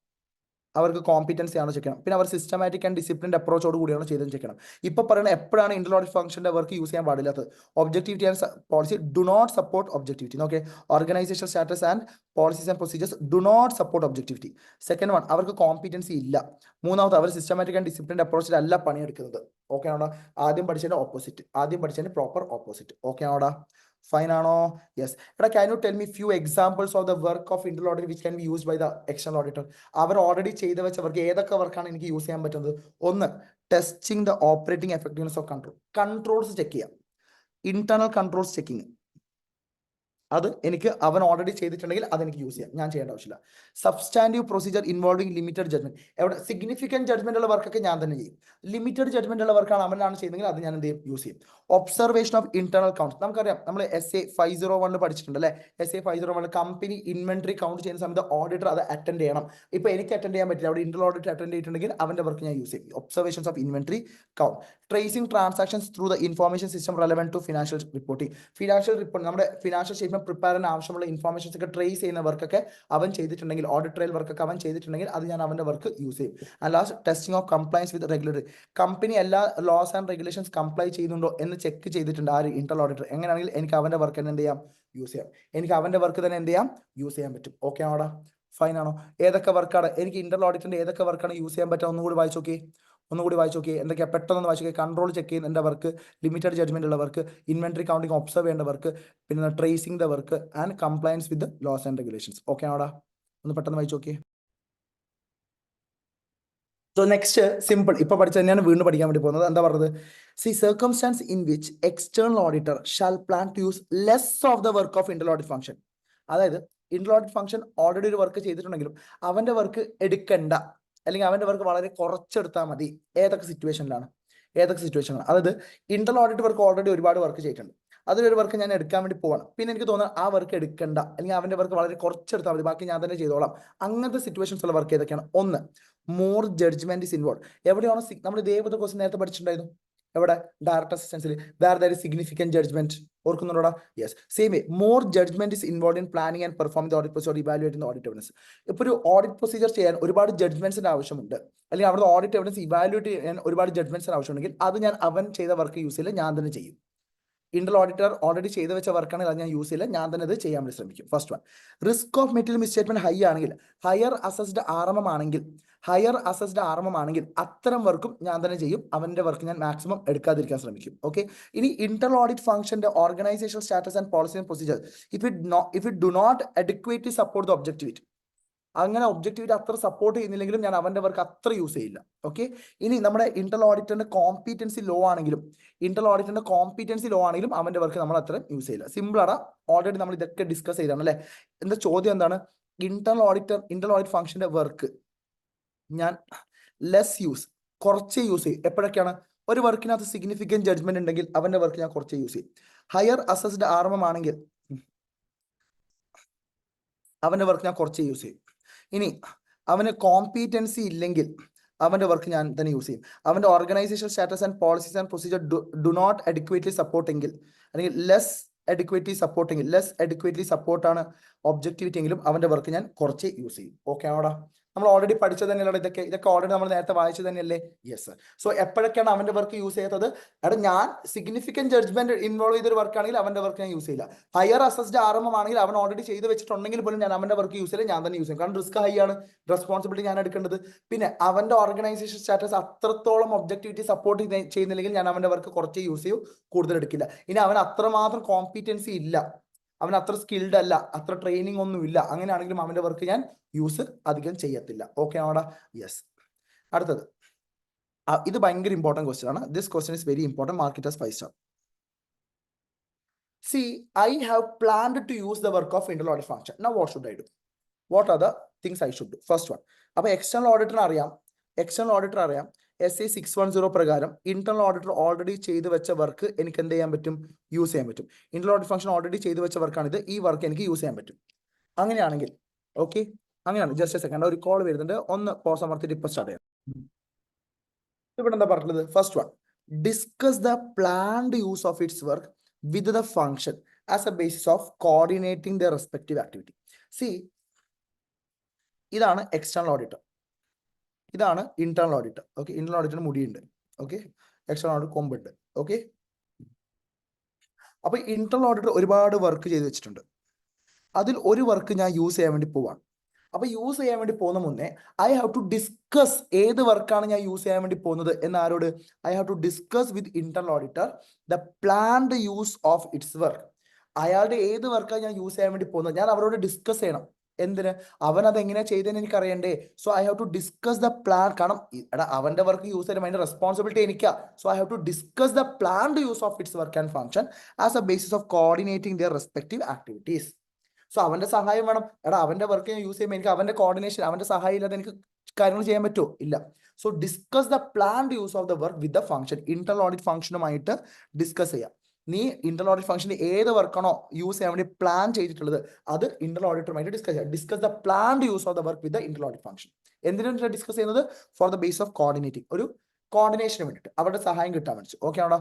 അവർക്ക് കോമ്പിറ്റൻസി ആണോ ചെക്ക് ചെയ്യണം. പിന്നെ അവർ സിസ്റ്റമാറ്റിക് ആൻഡ് ഡിസിപ്ലിൻഡ് അപ്രോച്ചോട് കൂടിയാണോ ചെയ്തെന്ന് ചെക്ക് ചെയ്യണം. ഇപ്പൊ പറയുന്നത് എപ്പോഴാണ് ഇന്റർ ഓഡിറ്റ് ഫംഗ്ഷന്റെ വർക്ക് യൂസ് ചെയ്യാൻ പാടില്ലാത്തത്? Objectivity and policy do not support objectivity. Okay, organisation status and policies and procedures do not support objectivity. Second one, അവർക്ക് കോമ്പിറ്റൻസി ഇല്ല. മൂന്നാമത്, അവർ സിസ്റ്റമാറ്റിക് ആൻഡ് ഡിസിപ്ലിൻഡ് അപ്രോച്ചിലല്ല പണിയെടുക്കുന്നത്. ഓക്കെ ആണോടാ. ആദ്യം പഠിച്ചതിന്റെ ഓപ്പോസിറ്റ്, ആദ്യം പഠിച്ചതിന്റെ പ്രോപ്പർ ഓപ്പോസിറ്റ്. ഓക്കെ ആണോടാ, ഫൈൻ ആണോ. യെസ്. എടാ can you tell me few examples of the work of inter audit which can be used by the external auditor. അവർ ഓൾറെഡി ചെയ്ത് വെച്ച വർക്ക് ഏതൊക്കെ വർക്കാണ് എനിക്ക് യൂസ് ചെയ്യാൻ പറ്റുന്നത്? ഒന്ന്, testing the operating effectiveness of control. Controls check ചെയ്യാം, ഇന്റേണൽ കൺട്രോൾസ് ചെക്കിങ്. അത് എനിക്ക് അവൻ ഓൾറെഡി ചെയ്തിട്ടുണ്ടെങ്കിൽ അതെനിക്ക് യൂസ് ചെയ്യാം, ഞാൻ ചെയ്യേണ്ട ആവശ്യമില്ല. Substantive procedure involving limited judgement. എവിടെ സിഗ്നിഫിക്കന്റ് ജഡ്മെന്റ് ഉള്ള വർക്കൊക്കെ ഞാൻ തന്നെ ചെയ്യും. ലിമിറ്റഡ് ജഡ്മെന്റ് ഉള്ള വർക്കാണ് അവനാണ് ചെയ്യുന്നതെങ്കിൽ അത് ഞാൻ എന്ത് ചെയ്യും? യൂസ് ചെയ്യും. Observation of internal count. നമുക്കറിയാം, നമ്മൾ SA 501 പഠിച്ചിട്ടുണ്ട് അല്ലേ. SA 501 കമ്പനി ഇൻവെന്ററി കൗണ്ട് ചെയ്യുന്ന സമയത്ത് ഓഡിറ്റർ അത് അറ്റൻഡ് ചെയ്യണം. ഇപ്പൊ എനിക്ക് അറ്റൻഡ് ചെയ്യാൻ പറ്റില്ല, അവിടെ ഇന്റർ ഓഡിറ്റ് അറ്റൻഡ് ചെയ്തിട്ടുണ്ടെങ്കിൽ അവന്റെ വർക്ക് ഞാൻ യൂസ് ചെയ്യും. Observations of inventory count. Tracing transactions through the information system relevant to financial reporting. Financial report, നമ്മുടെ ഫിനാൻഷ്യൽ സ്റ്റേറ്റ്മെന്റ് പ്രിപ്പയർ ചെയ്യാൻ ആവശ്യമുള്ള ഇൻഫോർമേഷൻസ് ഒക്കെ ട്രേസ് ചെയ്യുന്ന വർക്കൊക്കെ അവൻ ചെയ്തിട്ടുണ്ടെങ്കിൽ, ഓഡിറ്റ് ട്രയൽ വർക്കൊക്കെ അവൻ ചെയ്തിട്ടുണ്ടെങ്കിൽ അത് ഞാൻ അവന്റെ വർക്ക് യൂസ് ചെയ്യും. And last, testing of compliance with regulatory. Company എല്ലാ ലോസ് ആൻഡ് റെഗുലേഷൻസ് കംപ്ലൈ ചെയ്യുന്നുണ്ടോ എന്ന് ചെക്ക് ചെയ്തിട്ടുണ്ട് ആര്? Inter auditor. എങ്ങനെയാണെങ്കിൽ എനിക്ക് അവന്റെ വർക്ക് തന്നെ എന്ത് ചെയ്യാം? യൂസ് ചെയ്യാം. എനിക്ക് അവന്റെ വർക്ക് തന്നെ എന്ത് ചെയ്യാം? യൂസ് ചെയ്യാൻ പറ്റും. ഓക്കെ ആണോടാ, ഫൈൻ ആണോ. ഏതൊക്കെ വർക്കാണ് എനിക്ക് ഇന്റർ ഓഡിറ്റിന്റെ ഏതൊക്കെ വർക്കാണ് യൂസ് ചെയ്യാൻ പറ്റുക? ഒന്നുകൂടി വായിച്ചു നോക്കി, ഒന്നുകൂടി വായിച്ചു നോക്കി. എന്തൊക്കെയാ? പെട്ടെന്ന് വായിച്ചു നോക്കി. കൺട്രോൾ ചെക്ക് ചെയ്യുന്നതിന്റെ വർക്ക്, ലിമിറ്റഡ് ജഡ്മെന്റ് ഉള്ള വർക്ക്, ഇൻവെന്ററി കൗണ്ടിങ് ഒബ്സർവ് ചെയ്യേണ്ട വർക്ക്, പിന്നെ tracing the work and compliance with laws and regulations. Okay ആണോടാ, ഒന്ന് പെട്ടെന്ന് വായിച്ചു നോക്കി. സോ നെക്സ്റ്റ് സിമ്പിൾ ഇപ്പൊ പഠിച്ച തന്നെയാണ് വീണ്ടും പഠിക്കാൻ വേണ്ടി പോകുന്നത്. എന്താ പറഞ്ഞത്? C circumstances in which external auditor shall plan to use less of the work of inter audit function. അതായത് ഇന്റർ ഓഡിറ്റ് ഫംഗ്ഷൻ ഓൾറെഡി ഒരു വർക്ക് ചെയ്തിട്ടുണ്ടെങ്കിലും അവന്റെ വർക്ക് എടുക്കണ്ട, അല്ലെങ്കിൽ അവന്റെ വർക്ക് വളരെ കുറച്ചെടുത്താൽ മതി. ഏതൊക്കെ സിറ്റുവേഷനിലാണ്? അതായത് ഇന്റർ ഓഡിറ്റ് വർക്ക് ഓൾറെഡി ഒരുപാട് വർക്ക് ചെയ്തിട്ടുണ്ട്, അതിലൊരു വർക്ക് ഞാൻ എടുക്കാൻ വേണ്ടി പോവാണ്, പിന്നെ എനിക്ക് തോന്നുന്നത് ആ വർക്ക് എടുക്കണ്ട, അല്ലെങ്കിൽ അവന്റെ വർക്ക് വളരെ കുറച്ചെടുത്താൽ മതി, ബാക്കി ഞാൻ തന്നെ ചെയ്തോളാം. അങ്ങനത്തെ സിറ്റുവേഷൻസ് ഉള്ള വർക്ക് ഏതൊക്കെയാണ്? ഒന്ന്, മോർ ജഡ്ജ്മെന്റ് ഇസ് ഇൻവോൾവ്. എവിടെയാണോ നമ്മൾ ഇതേപോലത്തെ ക്വസ്റ്റ്യൻ നേരത്തെ പഠിച്ചിട്ടുണ്ടായിരുന്നു, എവിടെ? ഡയറക്റ്റ് അസിസ്റ്റൻസിൽ where there is significant judgment. ഓർക്കുന്നുണ്ടോടാ? Yes. Same way more judgment is involve in planning and performing the audit procedure, evaluating the audit evidence. ഇപ്പൊ ഒരു ഓഡിറ്റ് പ്രൊസീജിയർ ചെയ്യാൻ ഒരുപാട് ജഡ്ജ്മെന്റ്സിന്റെ ആവശ്യമുണ്ട്, അല്ലെങ്കിൽ അവിടെ ഓഡിറ്റ് എവിഡൻസ് ഇവാലുവേറ്റ് ചെയ്യാൻ ഒരുപാട് ജഡ്ജ്മെന്റ്സിന് ആവശ്യമുണ്ടെങ്കിൽ അത് ഞാൻ അവൻ ചെയ്ത വർക്ക് യൂസ് ചെയ്യില്ല, ഞാൻ തന്നെ ചെയ്യും. ഇന്റർ ഓഡിറ്റർ ഓൾറെഡി ചെയ്ത് വെച്ച വർക്കാണെങ്കിൽ അത് ഞാൻ യൂസ് ചെയ്യില്ല, ഞാൻ തന്നെ അത് ചെയ്യാൻ വേണ്ടി ശ്രമിക്കും. First one, risk of material misstatement high ആണെങ്കിൽ, ഹയർ അസസ്ഡ് ആർഎംഎം ആണെങ്കിൽ അത്തരം വർക്കും ഞാൻ തന്നെ ചെയ്യും, അവന്റെ വർക്ക് ഞാൻ മാക്സിമം എടുക്കാതിരിക്കാൻ ശ്രമിക്കും. ഓക്കെ. ഇനി ഇന്റർ ഓഡിറ്റ് ഫംഗ്ഷന്റെ organisation status and policy and procedure if it do not adequately support the objectivity, അങ്ങനെ ഒബ്ജക്ടിവിറ്റി അത്ര സപ്പോർട്ട് ചെയ്യുന്നില്ലെങ്കിലും ഞാൻ അവന്റെ വർക്ക് അത്ര യൂസ് ചെയ്യില്ല. ഓക്കെ. ഇനി നമ്മുടെ ഇന്റർ ഓഡിറ്ററിന്റെ കോമ്പീറ്റൻസി ലോ ആണെങ്കിലും അവന്റെ വർക്ക് നമ്മൾ അത്ര യൂസ് ചെയ്യില്ല. സിമ്പിൾ ആണ്, ഓൾറെഡി നമ്മൾ ഇതൊക്കെ ഡിസ്കസ് ചെയ്താണ് അല്ലെ. എന്താ ചോദ്യം എന്താണ്? ഇന്റർ ഓഡിറ്റ് ഫംഗ്ഷന്റെ വർക്ക് ഞാൻ കുറച്ച് യൂസ് ചെയ്യും. എപ്പോഴൊക്കെയാണ്? ഒരു വർക്കിനകത്ത് സിഗ്നിഫിക്കന്റ് ജഡ്ജ്മെന്റ് ഉണ്ടെങ്കിൽ അവന്റെ വർക്ക് ഞാൻ കുറച്ച് യൂസ് ചെയ്യും. ഹയർ അസസ്ഡ് ആർഎംഎം ആണെങ്കിൽ അവന്റെ വർക്ക് ഞാൻ കുറച്ച് യൂസ് ചെയ്യും. ഇനി അവന് കോമ്പീറ്റൻസി ഇല്ലെങ്കിൽ അവന്റെ വർക്ക് ഞാൻ തന്നെ യൂസ് ചെയ്യും. അവന്റെ organisation status and policies and procedure do not adequately സപ്പോർട്ടെങ്കിൽ, അല്ലെങ്കിൽ ലെസ് അഡിക്വേറ്റ്ലി സപ്പോർട്ടാണ് ഒബ്ജക്ടിവിറ്റി എങ്കിലും അവന്റെ വർക്ക് ഞാൻ കുറച്ച് യൂസ് ചെയ്യും. ഓക്കെ ആണോടാ? നമ്മൾ ഓൾറെഡി പഠിച്ചത് തന്നെയല്ല ഇതൊക്കെ ഓൾറെഡി നമ്മൾ നേരത്തെ വായിച്ചത് തന്നെയല്ലേ? യെസ്. സോ എപ്പോഴൊക്കെയാണ് അവന്റെ വർക്ക് യൂസ് ചെയ്യാത്തത്? അവിടെ ഞാൻ സിഗ്നിഫിക്കന്റ് ജഡ്ജ്മെന്റ് ഇൻവോൾവ് ചെയ്തൊരു വർക്ക് ആണെങ്കിൽ അവന്റെ വർക്ക് ഞാൻ യൂസ് ചെയ്യില്ല. ഹയർ അസസ്ഡ് ആർഎംഎം ആണെങ്കിൽ അവൻ ഓൾറെഡി ചെയ്ത് വെച്ചിട്ടുണ്ടെങ്കിൽ പോലും ഞാൻ അവന്റെ വർക്ക് യൂസ് ചെയ്യില്ല, ഞാൻ തന്നെ യൂസ് ചെയ്യും. കാരണം റിസ്ക് ഹൈ ആണ്, റെസ്പോൺസിബിലിറ്റി ഞാൻ എടുക്കേണ്ടത്. പിന്നെ അവന്റെ ഓർഗനൈസേഷൻ സ്റ്റാറ്റസ് അത്രത്തോളം ഒബ്ജക്ടിവിറ്റി സപ്പോർട്ട് ചെയ്യുന്നില്ലെങ്കിൽ ഞാൻ അവന്റെ വർക്ക് കുറച്ച് യൂസ് ചെയ്യും, കൂടുതൽ എടുക്കില്ല. ഇനി അവൻ അത്രമാത്രം കോമ്പീറ്റൻസി ഇല്ല, അവൻ അത്ര സ്കിൽഡ് അല്ല, അത്ര ട്രെയിനിങ് ഒന്നും ഇല്ല, അങ്ങനെയാണെങ്കിലും അവന്റെ വർക്ക് ഞാൻ യൂസ് അധികം ചെയ്യത്തില്ല. ഓക്കെ ആണോടാ? യെസ്. അടുത്തത്, ഇത് ഭയങ്കര ഇമ്പോർട്ടന്റ് ക്വസ്റ്റ്യൻ ആണ്. This question is very important. Mark it as 5 star. See, I have planned to use the work of internal audit function. Now what should I do? What are the things I should do? First one, അപ്പൊ എക്സ്റ്റേണൽ ഓഡിറ്റർ അറിയാം SA 610 പ്രകാരം ഇന്റർണൽ ഓഡിറ്റർ ഓൾറെഡി ചെയ്ത് വെച്ച വർക്ക് എനിക്ക് എന്ത് ചെയ്യാൻ പറ്റും? യൂസ് ചെയ്യാൻ പറ്റും. ഇന്റർണൽ ഓഡിറ്റ് ഫംഗ്ഷൻ ഓൾറെഡി ചെയ്ത് വെച്ച വർക്കാണിത്, ഈ വർക്ക് എനിക്ക് യൂസ് ചെയ്യാൻ പറ്റും. അങ്ങനെയാണെങ്കിൽ ഓക്കെ, അങ്ങനെയാണ്. ജസ്റ്റ് എ സെക്കൻഡ്, ഒരു കോൾ വരുന്നുണ്ട്, ഒന്ന് പോസ് അമർത്തിട്ട് ഇപ്പൊ സ്റ്റാർട്ട് ചെയ്യാം. ഇവിടെ എന്താ പറഞ്ഞത്? First one, discuss the planned use of its work with the function as a basis of coordinating the respective activity. See, ഇതാണ് എക്സ്റ്റേണൽ ഓഡിറ്റർ, ഇതാണ് ഇന്റേണൽ ഓഡിറ്റർ. ഓക്കെ, ഇന്റേണൽ ഓഡിറ്ററിന് മുടിയുണ്ട്, ഓക്കെ, എക്സ്റ്റേണൽ ഓഡിറ്റർ കൊമ്പുണ്ട്. ഓക്കെ, അപ്പൊ ഇന്റേണൽ ഓഡിറ്റർ ഒരുപാട് വർക്ക് ചെയ്ത് വെച്ചിട്ടുണ്ട്, അതിൽ ഒരു വർക്ക് ഞാൻ യൂസ് ചെയ്യാൻ വേണ്ടി പോവാണ്. അപ്പൊ യൂസ് ചെയ്യാൻ വേണ്ടി പോകുന്ന മുന്നേ ഐ ഹാവ് ടു ഡിസ്കസ് ഏത് വർക്കാണ് ഞാൻ യൂസ് ചെയ്യാൻ വേണ്ടി പോകുന്നത് എന്ന് ആരോട്? I have to discuss with internal auditor the planned use of its work. അയാളുടെ ഏത് വർക്കാണ് ഞാൻ യൂസ് ചെയ്യാൻ വേണ്ടി പോകുന്നത്, ഞാൻ അവരോട് ഡിസ്കസ് ചെയ്യണം. എന്തിന്? അവൻ അത് എങ്ങനെയാ ചെയ്തതെന്ന് എനിക്ക് അറിയണ്ടേ? So I have to discuss the plan. കാരണം അവന്റെ വർക്ക് യൂസ് ചെയ്യാൻ അതിന്റെ റെസ്പോൺസിബിലിറ്റി എനിക്കാ. So I have to discuss the planned use of its work and function as a basis of coordinating their respective activities. So അവന്റെ സഹായം വേണം. അവന്റെ വർക്ക് ഞാൻ യൂസ് ചെയ്യുമ്പോൾ എനിക്ക് അവന്റെ കോർഡിനേഷൻ, അവന്റെ സഹായം ഇല്ലാതെ എനിക്ക് കാര്യങ്ങൾ ചെയ്യാൻ പറ്റുമോ? ഇല്ല. So discuss the planned use of the work with the function. Internal audit ഫംഗ്ഷനുമായിട്ട് ഡിസ്കസ് ചെയ്യാം. നീ ഇന്റർണൽ ഓഡിറ്റ് ഫംഗ്ഷന് ഏത് വർക്കാണോ യൂസ് ചെയ്യാൻ വേണ്ടി പ്ലാൻ ചെയ്തിട്ടുള്ളത് അത് ഇന്റർണൽ ഓഡിറ്ററുമായിട്ട് ഡിസ്കസ് ചെയ്യാം. Discuss the planned use of the work with the internal audit function. എന്തിനാണ് ഡിസ്കസ് ചെയ്യുന്നത്? For the base of coordinating, ഒരു കോർഡിനേഷന് വേണ്ടിയിട്ട്, അവരുടെ സഹായം കിട്ടാൻ വേണ്ടി. ഓക്കെ ആണോ?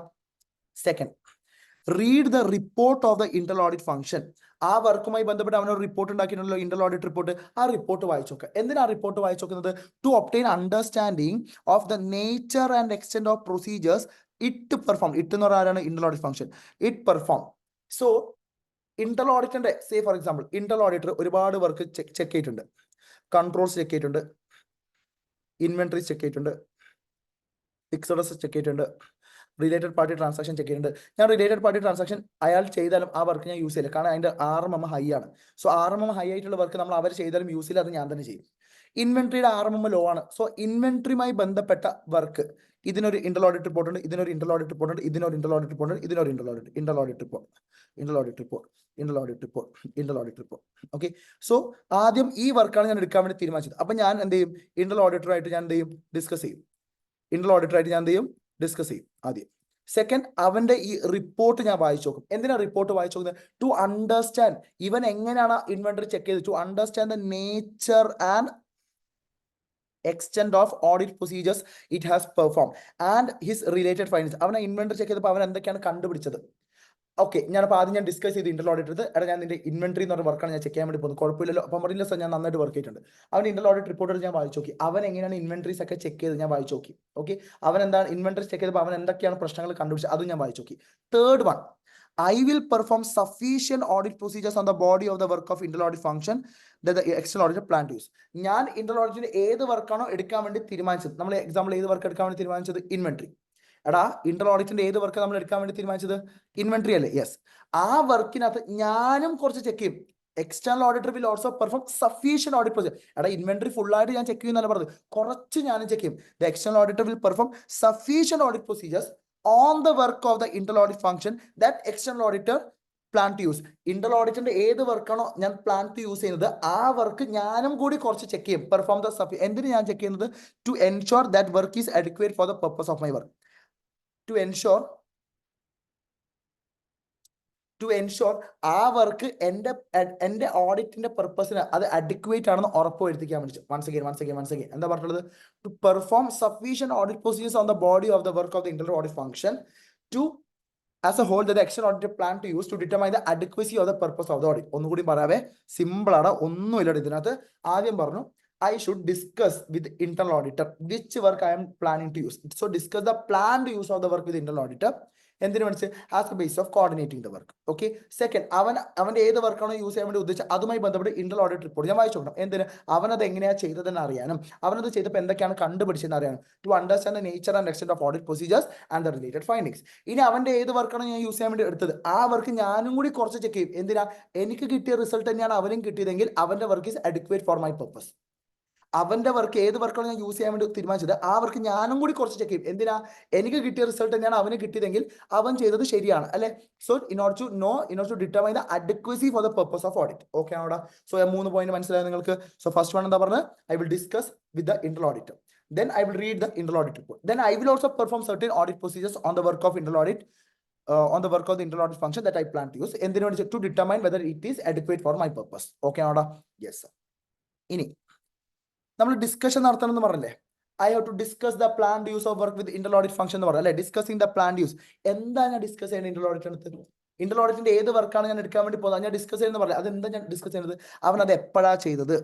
Second, read the report of the internal audit function. ആ വർക്കുമായി ബന്ധപ്പെട്ട് അവനൊരു റിപ്പോർട്ട് ഉണ്ടാക്കിയിട്ടുണ്ടല്ലോ, ഇന്റർണൽ ഓഡിറ്റ് റിപ്പോർട്ട്. ആ റിപ്പോർട്ട് വായിച്ചു നോക്കുക. എന്തിനാ റിപ്പോർട്ട് വായിച്ചു നോക്കുന്നത്? To obtain understanding of the nature and extent of procedures it perform. It എന്ന് പറയുന്നത് internal audit function, it perform. So internal ഓഡിറ്ററിന്റെ, say for example, internal auditor ഒരുപാട് വർക്ക് ചെക്ക് ചെയ്തിട്ടുണ്ട്. കൺട്രോൾസ് ചെക്ക് ചെയ്തിട്ടുണ്ട്, ഇൻവെന്ററി ചെക്ക് ചെയ്തിട്ടുണ്ട്, ഫിക്സഡ് അസറ്റ് ചെക്ക് ചെയ്തിട്ടുണ്ട്, റിലേറ്റഡ് പാർട്ടി ട്രാൻസാക്ഷൻ ചെക്ക് ചെയ്യുന്നുണ്ട്. ഞാൻ റിലേറ്റഡ് പാർട്ടി ട്രാൻസാക്ഷൻ അയാൾ ചെയ്താലും ആ വർക്ക് ഞാൻ യൂസ് ചെയ്യില്ല, കാരണം അതിന്റെ RMM ഹൈ ആണ്. സോ RMM ഹൈ ആയിട്ടുള്ള വർക്ക് നമ്മൾ അവർ ചെയ്താലും യൂസ് ചെയ്യില്ല, അത് ഞാൻ തന്നെ ചെയ്യും. ഇൻവെന്ററിയുടെ RMM ലോ ആണ്. സോ ഇൻവെന്ററിയുമായി ബന്ധപ്പെട്ട വർക്ക് ഇതിനൊരു ഇന്റർലോഡിറ്റ് റിപ്പോർട്ട് ഉണ്ട്, ഇതിനൊരു ഇന്റർലോഡിറ്റ് റിപ്പോർട്ട് ഉണ്ട്, ഇതിനൊരു ഇന്റർലോഡിറ്റ് റിപ്പോർട്ട് ഉണ്ട്, ഇതിനൊരു ഇന്റർലോഡിറ്റ് റിപ്പോർട്ട്. ഓക്കെ, സോ ആദ്യം ഈ വർക്കാണ് ഞാൻ എടുക്കാൻ വേണ്ടി തീരുമാനിച്ചത്. അപ്പൊ ഞാൻ എന്ത് ചെയ്യും, ഇന്റർണൽ ഓഡിറ്ററായിട്ട് ഞാൻ എന്ത് ചെയ്യും, ഡിസ്കസ് ചെയ്യും. ആദ്യം. സെക്കൻഡ്, അവന്റെ ഈ റിപ്പോർട്ട് ഞാൻ വായിച്ചു നോക്കും. എന്തിനാ റിപ്പോർട്ട് വായിച്ചു നോക്കുന്നത്? ടു അണ്ടർസ്റ്റാൻഡ് ഇവൻ എങ്ങനെയാണ് ഇൻവെന്ററി ചെക്ക് ചെയ്തത്, to understand the nature and extent of audit procedures it has performed and his related findings. അവനെ ഇൻവെന്ററി ചെക്ക് ചെയ്തപ്പോൾ അവൻ എന്തൊക്കെയാണ് കണ്ടുപിടിച്ചത്. ഓക്കെ, ഞാനപ്പോൾ ആദ്യം ഞാൻ ഡിസ്കസ് ചെയ്ത് ഇന്റർണൽ ഓഡിറ്റ് എടുത്ത്, എടാ ഞാൻ നിന്റെ ഇൻവെന്ററി എന്ന് പറഞ്ഞ വർക്കാണ് ഞാൻ ചെക്ക് ചെയ്യാൻ വേണ്ടി പോകുന്നത്, കുഴപ്പമില്ലല്ലോ. അപ്പം പറയില്ല സർ ഞാൻ നന്നായിട്ട് വർക്ക് ചെയ്തിട്ടുണ്ട്. അവൻ ഇന്റർണൽ ഓഡിറ്റ് റിപ്പോർട്ട് ഞാൻ വായിച്ചു നോക്കി, അവൻ എങ്ങനെയാണ് ഇൻവെന്ററീസ് ഒക്കെ ചെക്ക് ചെയ്ത് ഞാൻ വായിച്ചു നോക്കി. ഓക്കെ, അവൻ എന്താണ് ഇൻവെന്ററി ചെക്ക് ചെയ്തപ്പോൾ അവൻ എന്തൊക്കെയാണ് പ്രശ്നങ്ങൾ കണ്ടുപിടിച്ചത് അതും ഞാൻ വായിച്ചു നോക്കി. Third one, I will perform sufficient audit procedures on the body of the work of internal audit function that the external auditor plan to use. ഞാൻ ഇന്റർണൽ ഓഡിറ്റിന്റെ ഏത് വർക്കാണോ എടുക്കാൻ വേണ്ടി തീരുമാനിച്ചത്, നമ്മൾ എക്സാമ്പിൾ ഏത് വർക്ക് എടുക്കാൻ വേണ്ടി തീരുമാനിച്ചത്, ഇൻവെന്ററി. എടാ ഇന്റർണൽ ഓഡിറ്റിന്റെ ഏത് വർക്ക് നമ്മൾ എടുക്കാൻ വേണ്ടി തീരുമാനിച്ചത്, ഇൻവെന്ററി അല്ലേ? യെസ്. ആ വർക്കിനകത്ത് ഞാനും കുറച്ച് ചെക്ക് ചെയ്യും. External auditor will also perform sufficient audit procedure. എടാ ഇൻവെന്ററി ഫുൾ ആയിട്ട് ഞാൻ ചെക്ക് ചെയ്യുന്നല്ല പറഞ്ഞത്, കുറച്ച് ഞാനും ചെക്ക് ചെയ്യും. The external auditor will perform sufficient audit procedures on the work of the internal audit function that external auditor plan to use. Internal ഓഡിറ്റിന്റെ ഏത് വർക്കാണോ ഞാൻ പ്ലാൻ ടു യൂസ് ചെയ്യുന്നത്, ആ വർക്ക് ഞാനും കൂടി കുറച്ച് ചെക്ക് ചെയ്യും. പെർഫോം ദ എന്തിന് ഞാൻ ചെക്ക് ചെയ്യുന്നത്, to ensure that work is adequate for the purpose of my work. To ensure ആ വർക്ക് എന്റെ ഓഡിറ്റിന്റെ പർപ്പസിന് അത് അഡിക്വേറ്റ് ആണെന്ന് ഉറപ്പ് വരുത്തിക്കാൻ വേണ്ടി. വൺസ് അഗൈൻ എന്താ പറഞ്ഞത്, to perform sufficient audit procedures on the body of the work of the internal audit function to as a whole the external auditor plan to use to determine the adequacy of the purpose of the audit. ഒന്നുകൂടി പറയാവേ, സിമ്പിൾ ആണ്, ഒന്നുമില്ല ഇതിനകത്ത്. ആദ്യം പറഞ്ഞു I should discuss with internal auditor which work I am planning to use. So discuss the planned use of the work with internal auditor. എന്തിനു വേണ്ടി, as A base of coordinating the work. Okay, second, അവന്റെ ഏത് വർക്കാണോ യൂസ് ചെയ്യാൻ വേണ്ടി ഉദ്ദേശിച്ചത് അതുമായി ബന്ധപ്പെട്ട് ഇന്റർണൽ ഓഡിറ്റ് റിപ്പോർട്ട് ഞാൻ വായിച്ചു നോക്കണം. എന്തിന്, അവനത് എങ്ങനെയാണ് ചെയ്തതെന്ന് അറിയാനും അവനത് ചെയ്തപ്പോൾ എന്തൊക്കെയാണ് കണ്ടുപിടിച്ചതെന്ന് അറിയാനും. To understand the nature and extent of audit procedures and the related findings. ഇനി അവന്റെ ഏത് വർക്കാണോ ഞാൻ യൂസ് ചെയ്യാൻ വേണ്ടി എടുത്തത്, ആ വർക്ക് ഞാനും കൂടി കുറച്ച് ചെക്ക് ചെയ്യും. എന്തിനാ, എനിക്ക് കിട്ടിയ റിസൾട്ട് തന്നെയാണ് അവനും കിട്ടിയതെങ്കിൽ അവന്റെ work is adequate for my purpose. അവന്റെ വർക്ക് ഏത് വർക്കാണ് ഞാൻ യൂസ് ചെയ്യാൻ വേണ്ടി തീരുമാനിച്ചത്, ആ വർക്ക് ഞാനും കൂടി കുറച്ച് ചെക്ക് ചെയ്യും. എന്തിനാ, എനിക്ക് കിട്ടിയ റിസൾട്ട് തന്നെയാണ് അവന് കിട്ടിയതെങ്കിൽ അവൻ ചെയ്തത് ശരിയാണ് അല്ലെ. So in order to determine the adequacy for the purpose of audit. Okay ആണോടാ? സോ 3 പോയിന്റ് മനസ്സിലായോ നിങ്ങൾക്ക്? സോ ഫസ്റ്റ് വൺ എന്താ പറഞ്ഞത്, I will discuss with the internal auditor, then I will read the internal audit report, then I will also perform certain audit procedures on the work of internal audit on the work of the internal audit function that I plan to use, എന്തിനു വേണ്ടി, to determine whether it is adequate for my purpose. Okay ആണോടാ? യെസ്. ഇനി നമ്മൾ ഡിസ്കഷൻ നടത്തണം എന്ന് പറഞ്ഞല്ലേ, I have to discuss the plan use of work with internal audit function എന്ന് പറഞ്ഞു അല്ലെ. ഡിസ്കസിംഗ് ദ പ്ലാൻ യൂസ്, എന്താ ഞാൻ ഡിസ്കസ് ചെയ്യുന്നത് ഇന്റർണൽ ഓഡിറ്റ്? ഇന്റർണൽ ഓഡിറ്റിന്റെ ഏത് വർക്കാണ് ഞാൻ എടുക്കാൻ വേണ്ടി പോകുന്നത്, ഞാൻ ഡിസ്കസ് ചെയ്യുന്നത് പറഞ്ഞത്. അതെന്താ ഞാൻ ഡിസ്കസ് ചെയ്യുന്നത്, അവൻ അത് എപ്പോഴാണ് ചെയ്തത്.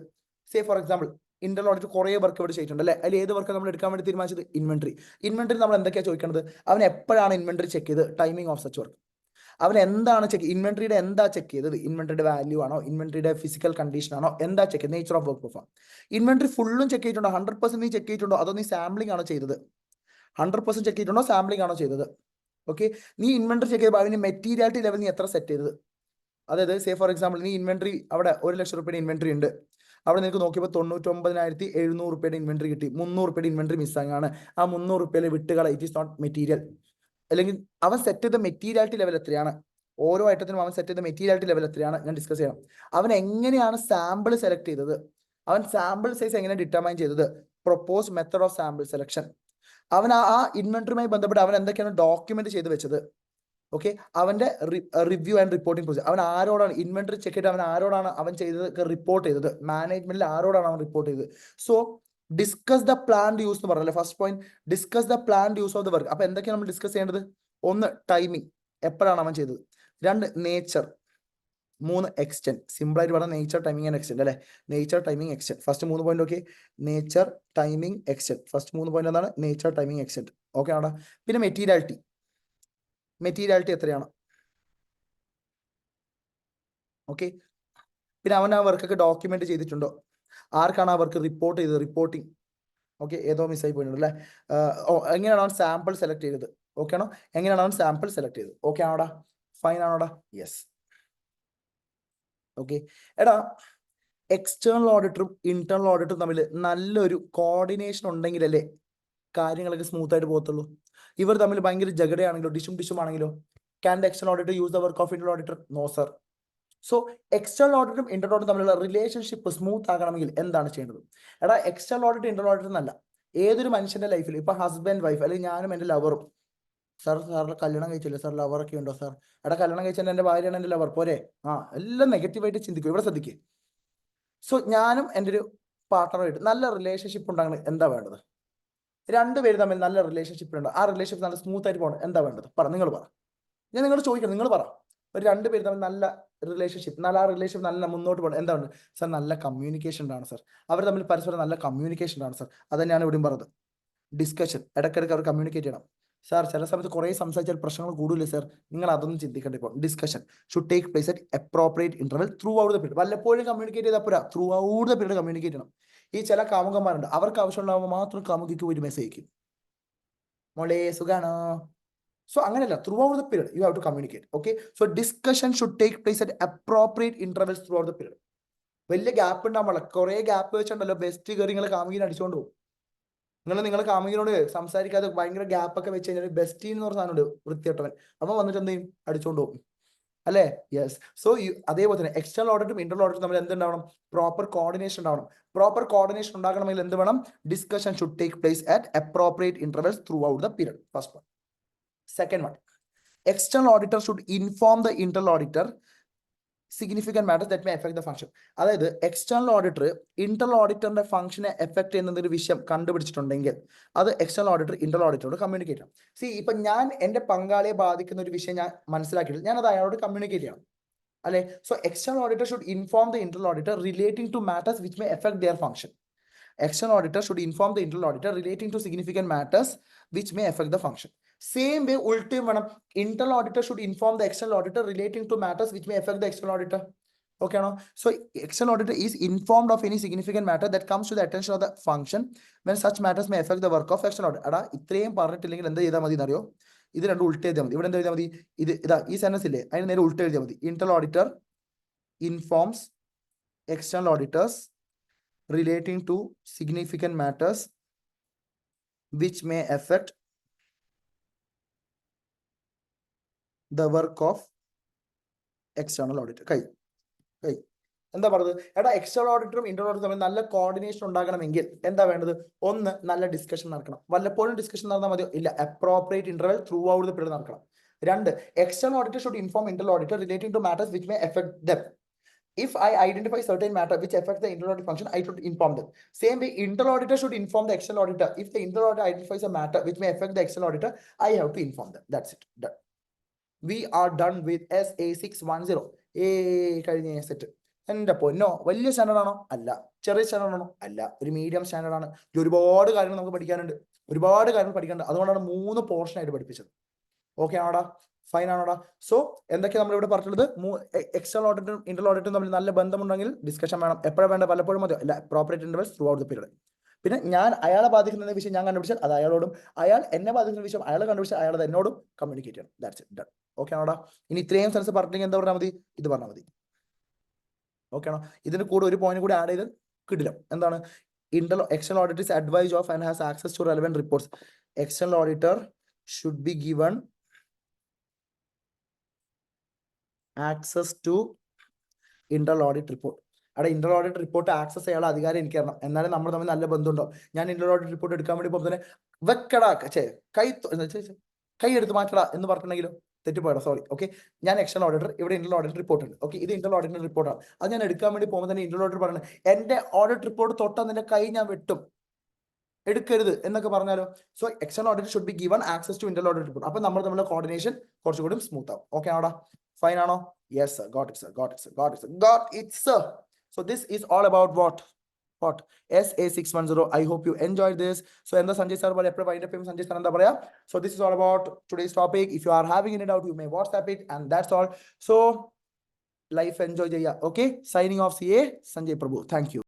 Say for example, internal audit കുറേ വർക്ക് ഇവിടെ ചെയ്തിട്ടുണ്ട് അല്ലെ. അതിൽ ഏത് വർക്ക് നമ്മൾ എടുക്കാൻ വേണ്ടി തീരുമാനിച്ചത്, ഇൻവെന്ററി നമ്മൾ എന്തൊക്കെയാണ് ചോദിക്കുന്നത്, അവൻ എപ്പോഴാണ് ഇൻവെന്ററി ചെക്ക് ചെയ്ത്, ടൈമിംഗ് ഓഫ് സച്ച് വർക്ക്. അവൻ എന്താണ് ചെക്ക്, ഇൻവെന്ററിയുടെ എന്താ ചെക്ക് ചെയ്തത്, ഇൻവെന്ററിയുടെ വാല്യൂ ആണോ, ഇൻവെന്ററിയുടെ ഫിസിക്കൽ കണ്ടീഷൻ ആണോ, എന്താ check, nature of work perform. Inventory ഫുള്ളും ചെക്ക് ചെയ്തിട്ടുണ്ടോ, 100% നീ ചെക്ക് ചെയ്തിട്ടുണ്ടോ, അതോ നീ സാമ്പിളിംഗ് ആണോ ചെയ്തത്? 100% ചെക്ക് ചെയ്തിട്ടുണ്ടോ, സാമ്പിളിംഗ് ആണോ ചെയ്തത്? ഓക്കെ, നീ ഇൻവെന്ററി ചെക്ക് ചെയ്തപ്പോൾ അതിന് മെറ്റീരിയാലിറ്റി ലെവൽ നീ എത്ര സെറ്റ് ചെയ്തത്? അതായത് സേ ഫോർ എക്സാമ്പിൾ, നീ ഇൻവെന്ററി അവിടെ 1 ലക്ഷം രൂപയുടെ ഇൻവെന്ററി ഉണ്ട്, അവിടെ നിനക്ക് നോക്കിയപ്പോൾ 99,700 രൂപയുടെ ഇൻവെന്ററി കിട്ടി, 300 രൂപയുടെ ഇൻവെന്ററി മിസ്സാങ് ആണ്, ആ 300 രൂപയിലെ വിട്ടുകള, ഇറ്റ് ഈസ് നോട്ട് മെറ്റീരിയൽ. അല്ലെങ്കിൽ അവൻ സെറ്റ് ചെയ്ത മെറ്റീരിയാലിറ്റി ലെവൽ എത്രയാണ്, ഓരോ ഐറ്റത്തിനും അവൻ സെറ്റ് ചെയ്ത മെറ്റീരിയാലിറ്റി ലെവൽ എത്രയാണ് ഞാൻ ഡിസ്കസ് ചെയ്യണം. അവൻ എങ്ങനെയാണ് സാമ്പിൾ സെലക്ട് ചെയ്തത്, അവൻ സാമ്പിൾ സൈസ് എങ്ങനെ ഡിറ്റർമൈൻ ചെയ്തത്, propose method of sample selection, അവൻ ആ ഇൻവെന്ററിയുമായി ബന്ധപ്പെട്ട് അവൻ എന്തൊക്കെയാണ് ഡോക്യുമെന്റ് ചെയ്ത് വെച്ചത്. ഓക്കെ, അവന്റെ റിവ്യൂ ആൻഡ് റിപ്പോർട്ടിംഗ് പ്രൊസീജർ, അവൻ ആരോടാണ് ഇൻവെന്ററി ചെക്ക് ചെയ്തിട്ട് അവൻ ആരോടാണ് അവൻ ചെയ്തത് റിപ്പോർട്ട് ചെയ്തത്, മാനേജ്മെന്റിൽ ആരോടാണ് അവൻ റിപ്പോർട്ട് ചെയ്തത്. So discuss the plan use എന്ന് പറഞ്ഞല്ലേ first point, discuss the plan use of the work. അപ്പൊ എന്തൊക്കെയാണ് നമ്മൾ ഡിസ്കസ് ചെയ്യേണ്ടത്, 1 ടൈമിംഗ്, എപ്പോഴാണ് അവൻ ചെയ്തത്, 2 നേച്ചർ, 3 എക്സ്റ്റെന്റ്. സിമ്പിൾ ആയിട്ട് പറഞ്ഞാൽ നേച്ചർ, ടൈമിംഗ് ആൻഡ് എക്സ്റ്റെന്റ് അല്ലെ. Nature, timing, extent, first 3 point. Okay, nature, timing, extent, first 3 point എന്താണ്, നേച്ചർ, ടൈമിംഗ്, എക്സ്റ്റെന്റ്. ഓക്കെ ആണോ? പിന്നെ മെറ്റീരിയാലിറ്റി എത്രയാണ്. ഓക്കെ, പിന്നെ അവൻ ആ വർക്കൊക്കെ ഡോക്യുമെന്റ് ചെയ്തിട്ടുണ്ടോ, ആർക്കാണ് ആ വർക്ക് റിപ്പോർട്ട് ചെയ്തത്, റിപ്പോർട്ടിംഗ്. ഓക്കെ, ഏതോ മിസ്സായി പോയിട്ടുണ്ട് അല്ലെ. എങ്ങനെയാണ് അവൻ സാമ്പിൾ സെലക്ട് ചെയ്തത്. ഓക്കെ ആണോ, എങ്ങനെയാണ് അവൻ സാമ്പിൾ സെലക്ട് ചെയ്തത്. ഓക്കെ ആണോടാ, ഫൈൻ ആണോടാ? യെസ്. ഓക്കെ, എടാ എക്സ്റ്റേണൽ ഓഡിറ്ററും ഇന്റേണൽ ഓഡിറ്ററും തമ്മിൽ നല്ലൊരു കോർഡിനേഷൻ ഉണ്ടെങ്കിലല്ലേ കാര്യങ്ങളൊക്കെ സ്മൂത്ത് ആയിട്ട് പോകത്തുള്ളൂ. ഇവർ തമ്മിൽ ഭയങ്കര ജഗടയാണെങ്കിലോ ഡിഷും ആണെങ്കിലോ can the external auditor use the work of internal auditor? No sir. So external ഓഡിറ്ററും ഇന്റേണൽ ഓഡിറ്ററും തമ്മിലുള്ള റിലേഷൻഷിപ്പ് സ്മൂത്ത് ആകണമെങ്കിൽ എന്താണ് ചെയ്യേണ്ടത്? എടാ എക്സ്റ്റേണൽ ഓഡിറ്റർ ഇന്റേണൽ ഓഡിറ്റർ എന്നല്ല, ഏതൊരു മനുഷ്യന്റെ ലൈഫിൽ ഇപ്പൊ ഹസ്ബൻഡ് വൈഫ് അല്ലെങ്കിൽ ഞാനും എന്റെ ലവറും, സാറിന്റെ കല്യാണം കഴിച്ചില്ലേ സാർ, ലവറൊക്കെ ഉണ്ടോ സാർ? എടാ കല്യാണം കഴിച്ചാൽ എന്റെ ഭാര്യയാണ് എന്റെ ലവർ പോരെ? എല്ലാം നെഗറ്റീവായിട്ട് ചിന്തിക്കും. ഇവിടെ ശ്രദ്ധിക്കുക. സോ ഞാനും എൻ്റെ ഒരു പാർട്ട്ണറുമായിട്ട് നല്ല റിലേഷൻഷിപ്പ് ഉണ്ടാകണം. എന്താ വേണ്ടത്? രണ്ടുപേര് തമ്മിൽ നല്ല റിലേഷൻഷിപ്പ് ഉണ്ട്, ആ റിലേഷൻഷിപ്പ് നല്ല സ്മൂത്ത് ആയിട്ട് പോകണം. എന്താ വേണ്ടത്? നിങ്ങൾ പറ. ഞാൻ നിങ്ങളോട് ചോദിക്കണം, നിങ്ങൾ പറ. ഒരു രണ്ടുപേര് തമ്മിൽ നല്ല റിലേഷൻഷിപ്പ്, ആ റിലേഷൻഷിപ്പ് നല്ല മുന്നോട്ട് പോകണം. എന്താണ് സാർ? നല്ല കമ്മ്യൂണിക്കേഷൻ ഉണ്ടാണ് സാർ. അവർ തമ്മിൽ പരസ്പരം നല്ല കമ്മ്യൂണിക്കേഷൻ ഉണ്ടാണ് സാർ. അത് തന്നെയാണ് ഇവിടെയും പറഞ്ഞത്. ഡിസ്കഷൻ, ഇടയ്ക്കിടയ്ക്ക് അവർ കമ്മ്യൂണിക്കേറ്റ് ചെയ്യണം സാർ. ചില സമയത്ത് കുറേ സംസാരിച്ചാൽ പ്രശ്നങ്ങൾ കൂടില്ലേ സാർ? നിങ്ങൾ അതൊന്നും ചിന്തിക്കേണ്ട. ഇപ്പോൾ discussion should take place at appropriate interval throughout the period. വല്ലപ്പോഴും കമ്മ്യൂണിക്കേറ്റ് ചെയ്താൽ പോരാ, through out the period communicate ചെയ്യണം. ഈ ചില കാമുകന്മാരുണ്ട്, അവർക്ക് ആവശ്യമുണ്ടാകുമ്പോൾ മാത്രം കാമുകിക്ക് ഒരു മെസ്സേജ് അയക്കും, മോളെ സുഖാണോ? സോ അങ്ങനെയല്ല, throughout the period you have to communicate. Okay, so discussion should take place at appropriate intervals throughout the period. വലിയ ഗ്യാപ്പ് ഉണ്ടാകുമ്പോൾ, കുറെ ഗ്യാപ്പ് വെച്ചിട്ടുണ്ടല്ലോ ബെസ്റ്റ് കയറി നിങ്ങൾ കാമുകിനെ അടിച്ചുകൊണ്ട് പോകും. നിങ്ങൾ കാമുകിനോട് സംസാരിക്കാതെ ഭയങ്കര ഗ്യാപ്പ് ഒക്കെ വെച്ച് കഴിഞ്ഞാൽ ബെസ്റ്റി എന്ന് പറഞ്ഞ സാധനമുണ്ട്, വൃത്തികെട്ടവൻ. അപ്പൊ വന്നിട്ട് എന്ത് ചെയ്യും? അടിച്ചോണ്ട് പോകും അല്ലേ? യെസ്. സോ അതേപോലെ തന്നെ എക്സ്റ്റേണൽ ഓഡിറ്റും ഇന്റർണൽ ഓഡിറ്റും തമ്മിൽ എന്തുണ്ടാവണം? പ്രോപ്പർ കോർഡിനേഷൻ ഉണ്ടാവണം. പ്രോപ്പർ കോർഡിനേഷൻ ഉണ്ടാകണമെങ്കിൽ എന്ത് വേണം? Discussion should take place at appropriate intervals throughout the period. First one. Second one, external auditor should inform the internal auditor significant matters that may affect the function. അതായത് എക്സ്റ്റേണൽ ഓഡിറ്റർ ഇന്റർണൽ ഓഡിറ്ററിന്റെ ഫംഗ്ഷനെ എഫക്ട് ചെയ്യുന്ന ഒരു വിഷയം കണ്ടുപിടിച്ചിട്ടുണ്ടെങ്കിൽ അത് എക്സ്റ്റേണൽ ഓഡിറ്റർ ഇന്റർണൽ ഓഡിറ്ററോട് കമ്മ്യൂണിക്കേറ്റ് ചെയ്യണം. സി, ഇപ്പൊ ഞാൻ എന്റെ പങ്കാളിയെ ബാധിക്കുന്ന ഒരു വിഷയം ഞാൻ മനസ്സിലാക്കിയിട്ട് ഞാൻ അത് അയാളോട് കമ്മ്യൂണിക്കേറ്റ് ചെയ്യണം അല്ലെ? So external auditor should inform the internal auditor relating to matters which may affect their function. External auditor should inform the internal auditor relating to significant matters which may affect the function. Same way, ultimate internal auditor should inform the external auditor relating to matters which may affect the external auditor. Okay, no? So external auditor is informed of any significant matter that comes to the attention of the function when such matters may affect the work of external auditor. അടാ ഇത്രയും പറഞ്ഞിട്ടില്ലെങ്കിൽ എന്താ ചെയ്താൽ മതി എന്നറിയോ? ഇത് രണ്ടും ഉൾട്ട് എഴുതിയാൽ മതി. ഇവിടെ എന്താ എഴുതിയാൽ മതി? ഇതാ ഈ സെന്റൻസ് ഇല്ലേ, അതിന് നേരെ ഉൾട്ട് എഴുതിയാൽ മതി. Internal auditor informs external auditors relating to significant matters which may affect the work of external auditor. എന്താ പറഞ്ഞത്? എടാ എക്സ്റ്റേണൽ ഓഡിറ്ററും ഇന്റർണൽ ഓഡിറ്ററും തമ്മിൽ നല്ല കോർഡിനേഷൻ ഉണ്ടാകണമെങ്കിൽ എന്താ വേണ്ടത്? ഒന്ന്, നല്ല ഡിസ്കഷൻ നടക്കണം. വല്ലപ്പോഴും ഡിസ്കഷൻ നടന്നാൽ മതിയോ? ഇല്ല, appropriate interval throughout the period നടക്കണം. രണ്ട്, external auditor should inform internal auditor relating to matters which may affect them. If I identify certain matter which affects the internal audit function, I should inform them. Same way, internal auditor should inform the external auditor. If the internal auditor identifies a matter which may affect the external auditor, I have to inform them. That's it. Done. We are done with SA610. കഴിഞ്ഞ സെറ്റ്. എന്റെ പൊന്നോ, വലിയ സ്റ്റാൻഡേർഡ് ആണോ? അല്ല. ചെറിയ സ്റ്റാൻഡേർഡ് ആണോ? അല്ല. ഒരു മീഡിയം സ്റ്റാൻഡേർഡ് ആണ്. ഒരുപാട് കാര്യങ്ങൾ നമുക്ക് പഠിക്കാനുണ്ട്, ഒരുപാട് കാര്യങ്ങൾ പഠിക്കാനുണ്ട്. അതുകൊണ്ടാണ് 3 പോർഷൻ ആയിട്ട് പഠിപ്പിച്ചത്. ഓക്കെ ആണോടാ? ഫൈൻ ആണോടാ? സോ എന്തൊക്കെ നമ്മൾ ഇവിടെ പറഞ്ഞിട്ടുള്ളത്? എക്സ്റ്റേണൽ ഓഡിറ്ററും ഇന്റർണൽ ഓഡിറ്ററും തമ്മിൽ നല്ല ബന്ധമുണ്ടെങ്കിൽ ഡിസ്കഷൻ വേണം. എപ്പോഴും വേണ്ട? പലപ്പോഴും മതിയോ? അല്ല, appropriate intervals throughout the period. പിന്നെ ഞാൻ അയാളെ ബാധിക്കുന്ന വിഷയം ഞാൻ കണ്ടുപിടിച്ചാൽ അത് അയാളോടും, അയാൾ എന്നെ ബാധിക്കുന്ന വിഷയം അയാൾ കണ്ടുപിടിച്ചാൽ അയാൾ എന്നോടും കമ്മ്യൂണിക്കേറ്റ് ചെയ്യണം. That's it. ഡൺ. ഓക്കെ ആണോടാ? ഇനി ഇത്രയും സെൻസ് പറഞ്ഞില്ലെങ്കിൽ എന്താ പറഞ്ഞാൽ മതി? ഇത് പറഞ്ഞാൽ മതി. ഓക്കെ ആണോ? ഇതിന് കൂടെ ഒരു പോയിന്റ് കൂടി ആഡ് ചെയ്ത് കിട്ടില്ല. എന്താണ്? external auditor is advised of and has access to relevant reports. External auditor should be given access to internal audit report. അവിടെ ഇന്റർണൽ ഓഡിറ്റ് റിപ്പോർട്ട് ആക്സസ് ചെയ്യാനുള്ള അധികാരം എനിക്ക് തരണം. എന്നാലും നമ്മൾ തമ്മിൽ നല്ല ബന്ധമുണ്ടോ? ഞാൻ ഇന്റർണൽ ഓഡിറ്റ് റിപ്പോർട്ട് എടുക്കാൻ വേണ്ടി പോകുമ്പോൾ തന്നെ വെക്കടാ കൈ എടുത്ത് മാറ്റടാ എന്ന് പറഞ്ഞിട്ടുണ്ടെങ്കിലോ തെറ്റിപ്പോയടാ, സോറി. ഓക്കെ, ഞാൻ എക്സ്റ്റേണൽ ഓഡിറ്റർ, ഇവിടെ ഇന്റർണൽ ഓഡിറ്റ് റിപ്പോർട്ട് ഉണ്ട്. ഓക്കെ, ഇത് ഇന്റർണൽ ഓഡിറ്റിന്റെ റിപ്പോർട്ടാണ്. അത് ഞാൻ എടുക്കാൻ വേണ്ടി പോകുമ്പോൾ തന്നെ ഇന്റർണൽ ഓഡിറ്റർ പറയുന്നത് എന്റെ ഓഡിറ്റ് റിപ്പോർട്ട് തൊട്ടാൽ നിന്റെ കൈ ഞാൻ വെട്ടും, എടുക്കരുത് എന്നൊക്കെ പറഞ്ഞാലോ? So external auditor should be given access to internal audit report. അപ്പൊ നമ്മൾ തമ്മിലുള്ള കോർഡിനേഷൻ കുറച്ചുകൂടി സ്മൂത്ത് ആവും. ഓക്കെ ആണോടാ? ഫൈൻ ആണോ? Yes sir, got it sir, got it sir, got it sir, got it sir. So this is all about what SA610. I hope you enjoyed this. So in the Sanjay sir wale eppa wind up cheyum Sanjay sir enda paraya. So this is all about today's topic. If you are having any doubt, you may WhatsApp it, and that's all. So life enjoy jaya. Okay, signing off, CA Sanjay Prabhu. Thank you.